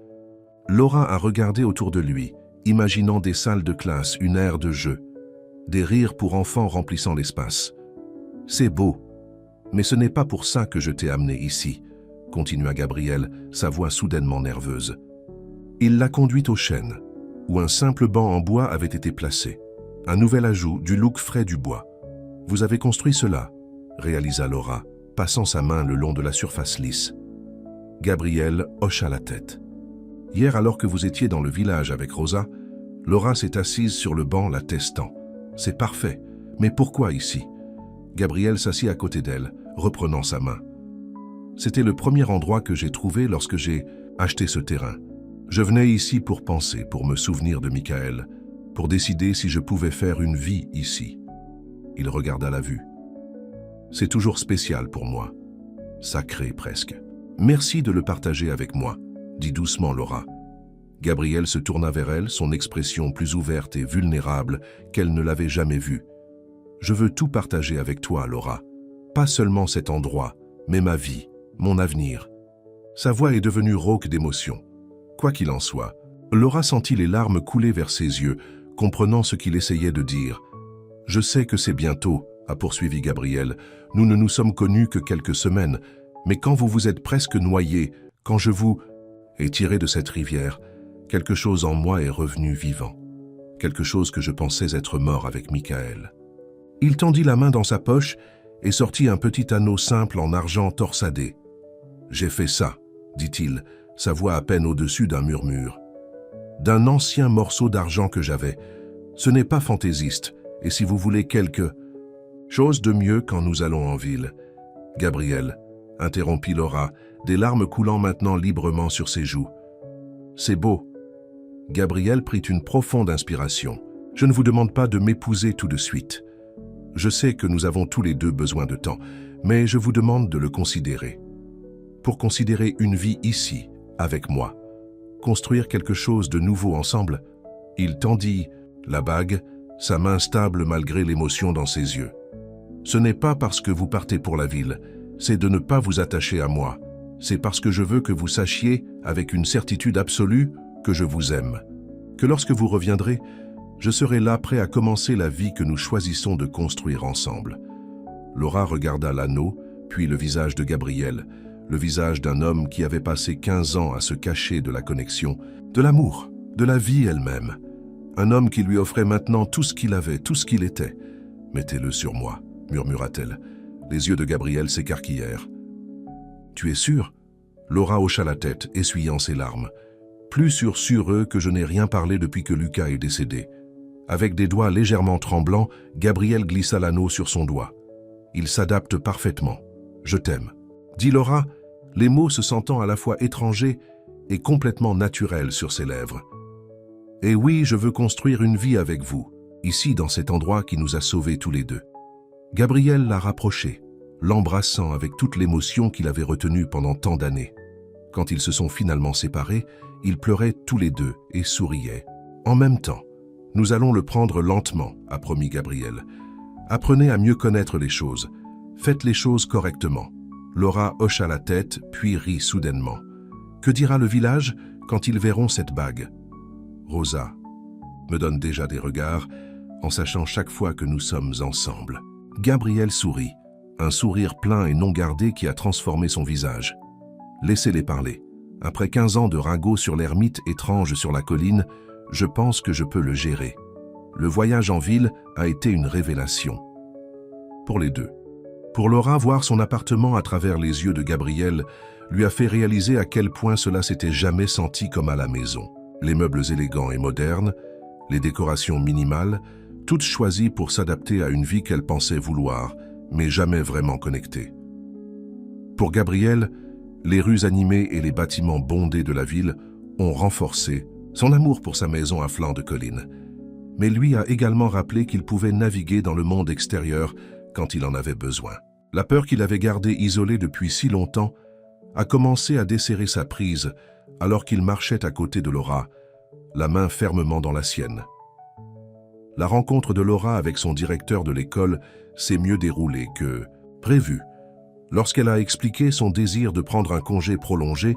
Laura a regardé autour de lui, imaginant des salles de classe, une aire de jeu, des rires pour enfants remplissant l'espace. « C'est beau, mais ce n'est pas pour ça que je t'ai amené ici, » continua Gabriel, sa voix soudainement nerveuse. Il l'a conduite au chêne, où un simple banc en bois avait été placé. Un nouvel ajout, du look frais du bois. « Vous avez construit cela ?» réalisa Laura, passant sa main le long de la surface lisse. Gabriel hocha la tête. « Hier, alors que vous étiez dans le village avec Rosa, Laura s'est assise sur le banc la testant. « C'est parfait, mais pourquoi ici ?» Gabriel s'assit à côté d'elle, reprenant sa main. « C'était le premier endroit que j'ai trouvé lorsque j'ai acheté ce terrain. Je venais ici pour penser, pour me souvenir de Michael, pour décider si je pouvais faire une vie ici. » Il regarda la vue. « C'est toujours spécial pour moi. Sacré presque. Merci de le partager avec moi, » dit doucement Laura. Gabriel se tourna vers elle, son expression plus ouverte et vulnérable qu'elle ne l'avait jamais vue. « Je veux tout partager avec toi, Laura. Pas seulement cet endroit, mais ma vie, mon avenir. » Sa voix est devenue rauque d'émotion. Quoi qu'il en soit, Laura sentit les larmes couler vers ses yeux, comprenant ce qu'il essayait de dire. « Je sais que c'est bientôt, » a poursuivi Gabriel. « Nous ne nous sommes connus que quelques semaines, mais quand vous vous êtes presque noyé, quand je vous ai tiré de cette rivière, quelque chose en moi est revenu vivant. Quelque chose que je pensais être mort avec Michael. » Il tendit la main dans sa poche et sortit un petit anneau simple en argent torsadé. « J'ai fait ça, » dit-il, sa voix à peine au-dessus d'un murmure. « D'un ancien morceau d'argent que j'avais. Ce n'est pas fantaisiste, et si vous voulez quelque chose de mieux quand nous allons en ville. » Gabriel, interrompit Laura, des larmes coulant maintenant librement sur ses joues. « C'est beau. » Gabriel prit une profonde inspiration. « Je ne vous demande pas de m'épouser tout de suite. Je sais que nous avons tous les deux besoin de temps, mais je vous demande de le considérer. Pour considérer une vie ici, avec moi. Construire quelque chose de nouveau ensemble. » Il tendit la bague, sa main stable malgré l'émotion dans ses yeux. « Ce n'est pas parce que vous partez pour la ville, c'est de ne pas vous attacher à moi. C'est parce que je veux que vous sachiez, avec une certitude absolue, que je vous aime. Que lorsque vous reviendrez, je serai là prêt à commencer la vie que nous choisissons de construire ensemble. » Laura regarda l'anneau, puis le visage de Gabriel, le visage d'un homme qui avait passé 15 ans à se cacher de la connexion, de l'amour, de la vie elle-même. Un homme qui lui offrait maintenant tout ce qu'il avait, tout ce qu'il était. « Mettez-le sur moi, » murmura-t-elle. Les yeux de Gabriel s'écarquillèrent. « Tu es sûr ?» Laura hocha la tête, essuyant ses larmes. « Plus sûr sur eux que je n'ai rien parlé depuis que Lucas est décédé. » Avec des doigts légèrement tremblants, Gabriel glissa l'anneau sur son doigt. « Il s'adapte parfaitement. Je t'aime. » Dit Laura, les mots se sentant à la fois étrangers et complètement naturels sur ses lèvres. « Et oui, je veux construire une vie avec vous, ici dans cet endroit qui nous a sauvés tous les deux. » Gabriel l'a rapproché, l'embrassant avec toute l'émotion qu'il avait retenue pendant tant d'années. Quand ils se sont finalement séparés, ils pleuraient tous les deux et souriaient. En même temps, « Nous allons le prendre lentement, » a promis Gabriel. « Apprenez à mieux connaître les choses. Faites les choses correctement. Laura hocha la tête, puis rit soudainement. Que dira le village quand ils verront cette bague? Rosa me donne déjà des regards, en sachant chaque fois que nous sommes ensemble. Gabriel sourit, un sourire plein et non gardé qui a transformé son visage. Laissez-les parler. Après 15 ans de ragots sur l'ermite étrange sur la colline, je pense que je peux le gérer. Le voyage en ville a été une révélation. Pour les deux. Pour Laura, voir son appartement à travers les yeux de Gabriel lui a fait réaliser à quel point cela s'était jamais senti comme à la maison. Les meubles élégants et modernes, les décorations minimales, toutes choisies pour s'adapter à une vie qu'elle pensait vouloir, mais jamais vraiment connectée. Pour Gabriel, les rues animées et les bâtiments bondés de la ville ont renforcé son amour pour sa maison à flanc de colline. Mais lui a également rappelé qu'il pouvait naviguer dans le monde extérieur quand il en avait besoin. La peur qu'il avait gardée isolée depuis si longtemps a commencé à desserrer sa prise alors qu'il marchait à côté de Laura, la main fermement dans la sienne. La rencontre de Laura avec son directeur de l'école s'est mieux déroulée que prévu. Lorsqu'elle a expliqué son désir de prendre un congé prolongé,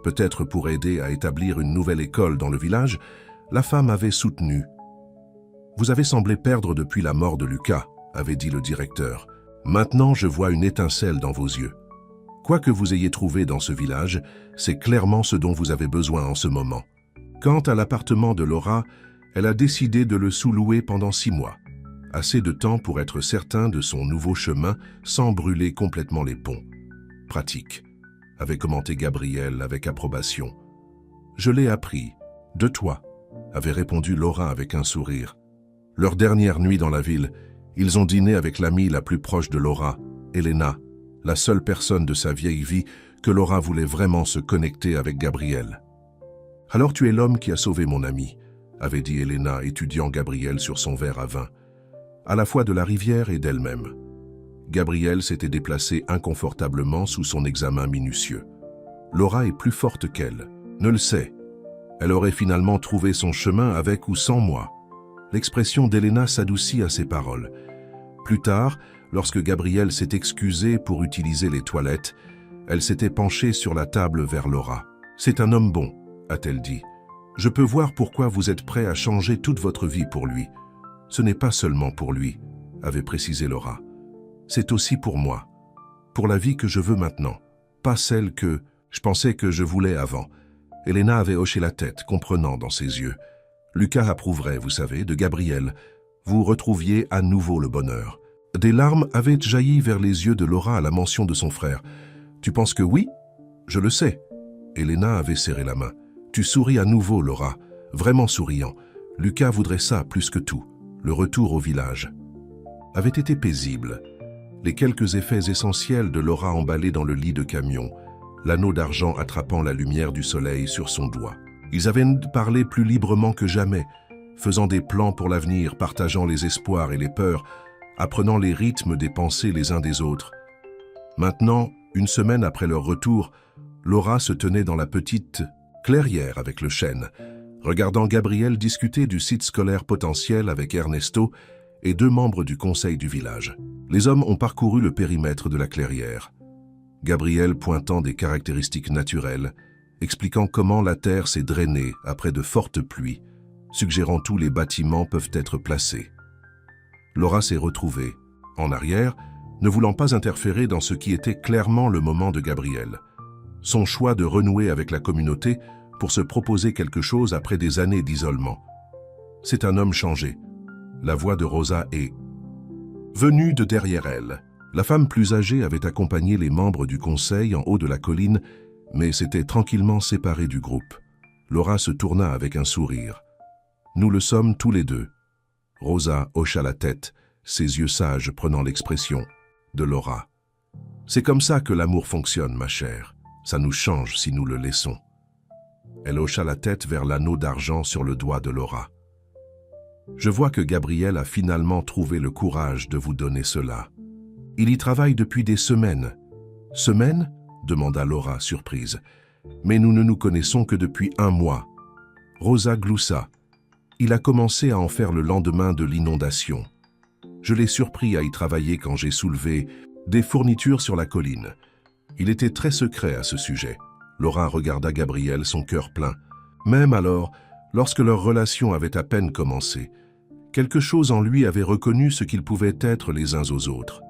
peut-être pour aider à établir une nouvelle école dans le village, la femme avait soutenu. « Vous avez semblé perdre depuis la mort de Lucas », avait dit le directeur. « Maintenant, je vois une étincelle dans vos yeux. Quoi que vous ayez trouvé dans ce village, c'est clairement ce dont vous avez besoin en ce moment. » Quant à l'appartement de Laura, elle a décidé de le sous-louer pendant 6 mois. Assez de temps pour être certain de son nouveau chemin sans brûler complètement les ponts. Pratique, avait commenté Gabriel avec approbation. Je l'ai appris, de toi, avait répondu Laura avec un sourire. Leur dernière nuit dans la ville, ils ont dîné avec l'amie la plus proche de Laura, Elena, la seule personne de sa vieille vie que Laura voulait vraiment se connecter avec Gabriel. « Alors tu es l'homme qui a sauvé mon ami », avait dit Elena, étudiant Gabriel sur son verre à vin, à la fois de la rivière et d'elle-même. Gabriel s'était déplacé inconfortablement sous son examen minutieux. Laura est plus forte qu'elle, ne le sait. Elle aurait finalement trouvé son chemin avec ou sans moi. L'expression d'Elena s'adoucit à ses paroles. Plus tard, lorsque Gabriel s'est excusé pour utiliser les toilettes, elle s'était penchée sur la table vers Laura. « C'est un homme bon », a-t-elle dit. « Je peux voir pourquoi vous êtes prêt à changer toute votre vie pour lui. Ce n'est pas seulement pour lui, » avait précisé Laura. « C'est aussi pour moi, pour la vie que je veux maintenant, pas celle que je pensais que je voulais avant. » Elena avait hoché la tête, comprenant dans ses yeux. Lucas approuverait, vous savez, de Gabriel. Vous retrouviez à nouveau le bonheur. Des larmes avaient jailli vers les yeux de Laura à la mention de son frère. « Tu penses que oui? Je le sais. » Elena avait serré la main. « Tu souris à nouveau, Laura, vraiment souriant. Lucas voudrait ça plus que tout. Le retour au village. » Avait été paisible. Les quelques effets essentiels de Laura emballée dans le lit de camion, l'anneau d'argent attrapant la lumière du soleil sur son doigt. Ils avaient parlé plus librement que jamais, faisant des plans pour l'avenir, partageant les espoirs et les peurs, apprenant les rythmes des pensées les uns des autres. Maintenant, une semaine après leur retour, Laura se tenait dans la petite clairière avec le chêne, regardant Gabriel discuter du site scolaire potentiel avec Ernesto et 2 membres du conseil du village. Les hommes ont parcouru le périmètre de la clairière. Gabriel pointant des caractéristiques naturelles, expliquant comment la terre s'est drainée après de fortes pluies, suggérant tous les bâtiments peuvent être placés. Laura s'est retrouvée, en arrière, ne voulant pas interférer dans ce qui était clairement le moment de Gabriel. Son choix de renouer avec la communauté pour se proposer quelque chose après des années d'isolement. C'est un homme changé. La voix de Rosa est venue de derrière elle. La femme plus âgée avait accompagné les membres du conseil en haut de la colline, mais s'était tranquillement séparée du groupe. Laura se tourna avec un sourire. « Nous le sommes tous les deux. » Rosa hocha la tête, ses yeux sages prenant l'expression de Laura. « C'est comme ça que l'amour fonctionne, ma chère. Ça nous change si nous le laissons. » Elle hocha la tête vers l'anneau d'argent sur le doigt de Laura. « Je vois que Gabriel a finalement trouvé le courage de vous donner cela. Il y travaille depuis des semaines. »« Semaines ?» demanda Laura, surprise. « Mais nous ne nous connaissons que depuis 1 mois. » Rosa gloussa. « Il a commencé à en faire le lendemain de l'inondation. Je l'ai surpris à y travailler quand j'ai soulevé des fournitures sur la colline. Il était très secret à ce sujet. Laura regarda Gabriel, son cœur plein. Même alors, lorsque leur relation avait à peine commencé, quelque chose en lui avait reconnu ce qu'ils pouvaient être les uns aux autres.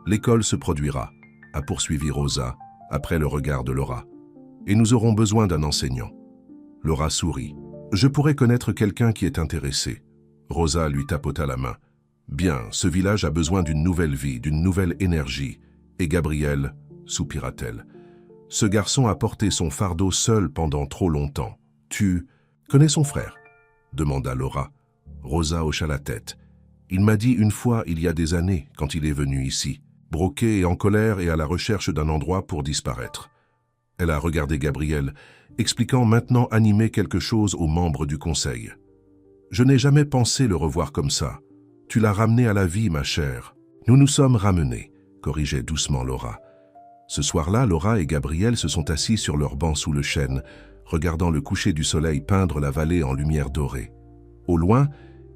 L'école se produira, a poursuivi Rosa, après le regard de Laura. Et nous aurons besoin d'un enseignant. Laura sourit. Je pourrais connaître quelqu'un qui est intéressé. Rosa lui tapota la main. Bien, ce village a besoin d'une nouvelle vie, d'une nouvelle énergie. Et Gabriel, soupira-t-elle. Ce garçon a porté son fardeau seul pendant trop longtemps. Tu connais son frère? Demanda Laura. Rosa hocha la tête. Il m'a dit une fois, il y a des années, quand il est venu ici, broqué et en colère et à la recherche d'un endroit pour disparaître. Elle a regardé Gabriel, expliquant maintenant animer quelque chose aux membres du conseil. Je n'ai jamais pensé le revoir comme ça. Tu l'as ramené à la vie, ma chère. Nous nous sommes ramenés, corrigeait doucement Laura. Ce soir-là, Laura et Gabriel se sont assis sur leur banc sous le chêne, regardant le coucher du soleil peindre la vallée en lumière dorée. Au loin,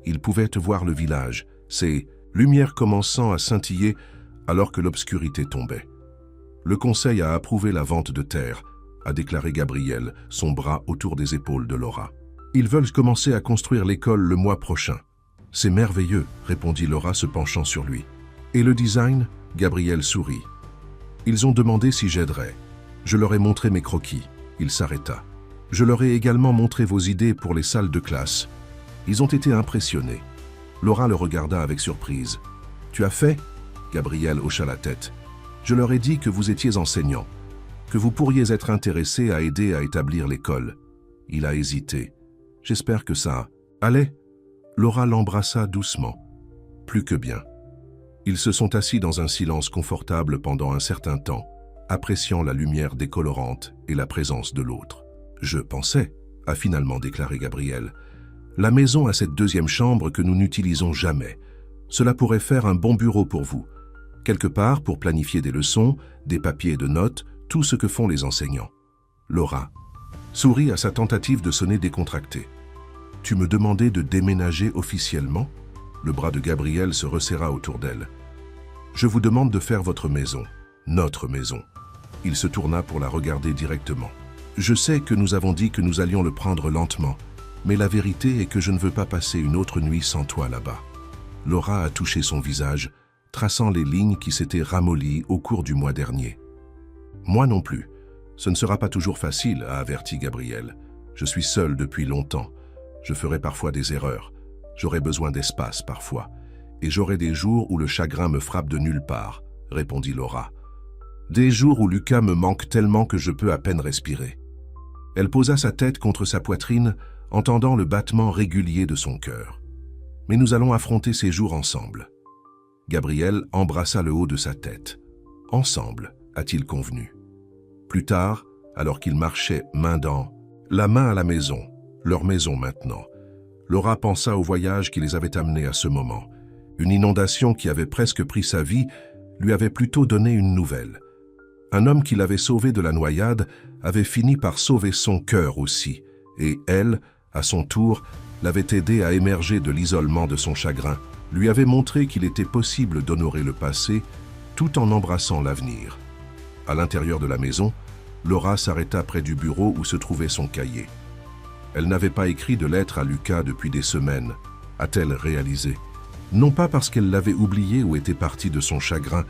ils pouvaient voir le village, ses lumières commençant à scintiller alors que l'obscurité tombait. Le conseil a approuvé la vente de terre, a déclaré Gabriel, son bras autour des épaules de Laura. Ils veulent commencer à construire l'école le mois prochain. C'est merveilleux, répondit Laura se penchant sur lui. Et le design? Gabriel sourit. Ils ont demandé si j'aiderais. Je leur ai montré mes croquis. Il s'arrêta. Je leur ai également montré vos idées pour les salles de classe. Ils ont été impressionnés. Laura le regarda avec surprise. Tu as fait? Gabriel hocha la tête. Je leur ai dit que vous étiez enseignant, que vous pourriez être intéressé à aider à établir l'école. Il a hésité. J'espère que ça allait. Laura l'embrassa doucement. Plus que bien. Ils se sont assis dans un silence confortable pendant un certain temps, appréciant la lumière décolorante et la présence de l'autre. Je pensais, a finalement déclaré Gabriel. La maison a cette deuxième chambre que nous n'utilisons jamais. Cela pourrait faire un bon bureau pour vous. Quelque part pour planifier des leçons, des papiers de notes, tout ce que font les enseignants. Laura sourit à sa tentative de sonner décontractée. Tu me demandais de déménager officiellement? Le bras de Gabriel se resserra autour d'elle. Je vous demande de faire votre maison, notre maison. Il se tourna pour la regarder directement. Je sais que nous avons dit que nous allions le prendre lentement, mais la vérité est que je ne veux pas passer une autre nuit sans toi là-bas. Laura a touché son visage, traçant les lignes qui s'étaient ramollies au cours du mois dernier. Moi non plus. Ce ne sera pas toujours facile, a averti Gabriel. Je suis seul depuis longtemps. Je ferai parfois des erreurs. J'aurai besoin d'espace parfois. Et j'aurai des jours où le chagrin me frappe de nulle part, répondit Laura. Des jours où Lucas me manque tellement que je peux à peine respirer. Elle posa sa tête contre sa poitrine, entendant le battement régulier de son cœur. Mais nous allons affronter ces jours ensemble. Gabriel embrassa le haut de sa tête. Ensemble, a-t-il convenu. Plus tard, alors qu'ils marchaient main dans la main à la maison, leur maison maintenant, Laura pensa au voyage qui les avait amenés à ce moment. Une inondation qui avait presque pris sa vie lui avait plutôt donné une nouvelle. Un homme qui l'avait sauvé de la noyade avait fini par sauver son cœur aussi, et elle, à son tour, l'avait aidé à émerger de l'isolement de son chagrin, lui avait montré qu'il était possible d'honorer le passé tout en embrassant l'avenir. À l'intérieur de la maison, Laura s'arrêta près du bureau où se trouvait son cahier. Elle n'avait pas écrit de lettre à Lucas depuis des semaines, a-t-elle réalisé. Non pas parce qu'elle l'avait oublié ou était partie de son chagrin,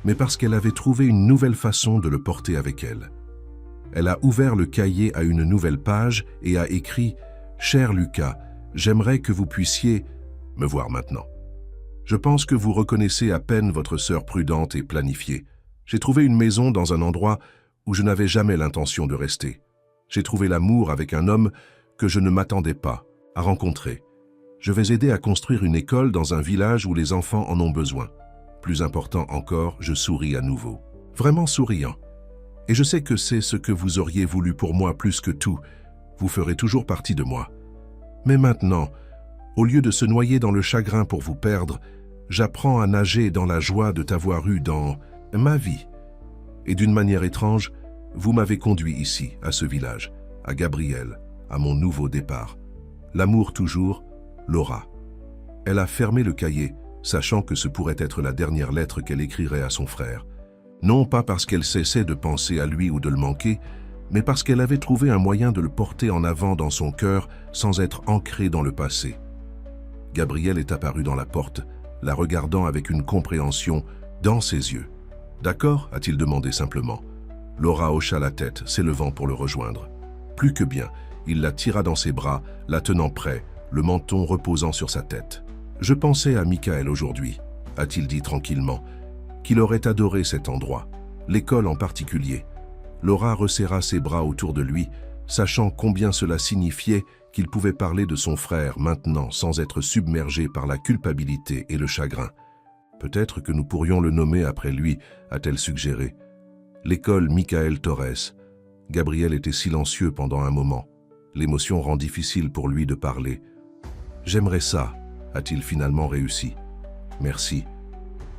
mais parce qu'elle avait trouvé une nouvelle façon de le porter avec elle. Elle a ouvert le cahier à une nouvelle page et a écrit « Cher Lucas, j'aimerais que vous puissiez me voir maintenant. Je pense que vous reconnaissez à peine votre sœur prudente et planifiée. J'ai trouvé une maison dans un endroit où je n'avais jamais l'intention de rester. J'ai trouvé l'amour avec un homme que je ne m'attendais pas à rencontrer. Je vais aider à construire une école dans un village où les enfants en ont besoin. Plus important encore, je souris à nouveau. Vraiment souriant. Et je sais que c'est ce que vous auriez voulu pour moi plus que tout. Vous ferez toujours partie de moi. Mais maintenant, au lieu de se noyer dans le chagrin pour vous perdre, j'apprends à nager dans la joie de t'avoir eu dans ma vie. Et d'une manière étrange, vous m'avez conduit ici, à ce village, à Gabriel, à mon nouveau départ. L'amour toujours, Laura. Elle a fermé le cahier, sachant que ce pourrait être la dernière lettre qu'elle écrirait à son frère. non pas parce qu'elle cessait de penser à lui ou de le manquer, mais parce qu'elle avait trouvé un moyen de le porter en avant dans son cœur sans être ancrée dans le passé. Gabriel est apparu dans la porte, la regardant avec une compréhension dans ses yeux. « D'accord » a-t-il demandé simplement. Laura hocha la tête, s'élevant pour le rejoindre. Plus que bien, il la tira dans ses bras, la tenant près, le menton reposant sur sa tête. « Je pensais à Michael aujourd'hui » a-t-il dit tranquillement, qu'il aurait adoré cet endroit, l'école en particulier. Laura resserra ses bras autour de lui, sachant combien cela signifiait qu'il pouvait parler de son frère maintenant sans être submergé par la culpabilité et le chagrin. Peut-être que nous pourrions le nommer après lui, a-t-elle suggéré. L'école Michael Torres. Gabriel était silencieux pendant un moment. L'émotion rend difficile pour lui de parler. « J'aimerais ça », a-t-il finalement réussi. « Merci. »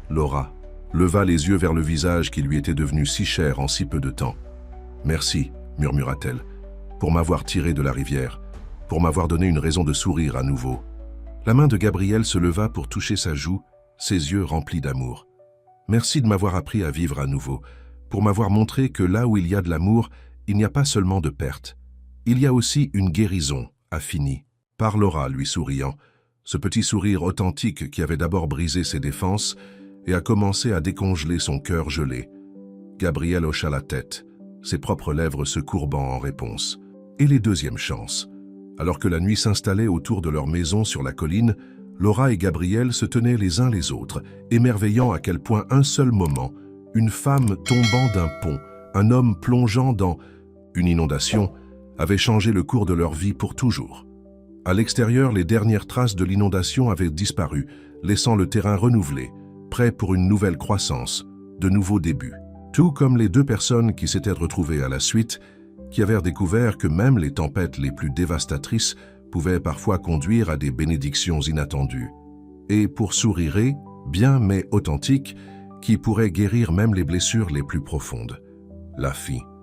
Laura leva les yeux vers le visage qui lui était devenu si cher en si peu de temps. « Merci », murmura-t-elle, « pour m'avoir tiré de la rivière, pour m'avoir donné une raison de sourire à nouveau. » La main de Gabriel se leva pour toucher sa joue, ses yeux remplis d'amour. « Merci de m'avoir appris à vivre à nouveau, pour m'avoir montré que là où il y a de l'amour, il n'y a pas seulement de perte. Il y a aussi une guérison, a fini. » Par Laura, lui souriant, ce petit sourire authentique qui avait d'abord brisé ses défenses et a commencé à décongeler son cœur gelé. Gabriel hocha la tête, ses propres lèvres se courbant en réponse. Et les deuxièmes chances. Alors que la nuit s'installait autour de leur maison sur la colline, Laura et Gabriel se tenaient les uns les autres, émerveillant à quel point un seul moment, une femme tombant d'un pont, un homme plongeant dans une inondation, avait changé le cours de leur vie pour toujours. À l'extérieur, les dernières traces de l'inondation avaient disparu, laissant le terrain renouvelé, prêt pour une nouvelle croissance, de nouveaux débuts. Tout comme les deux personnes qui s'étaient retrouvées à la suite, qui avaient découvert que même les tempêtes les plus dévastatrices pouvaient parfois conduire à des bénédictions inattendues. Et pour sourire, bien mais authentique, qui pourraient guérir même les blessures les plus profondes. La fille.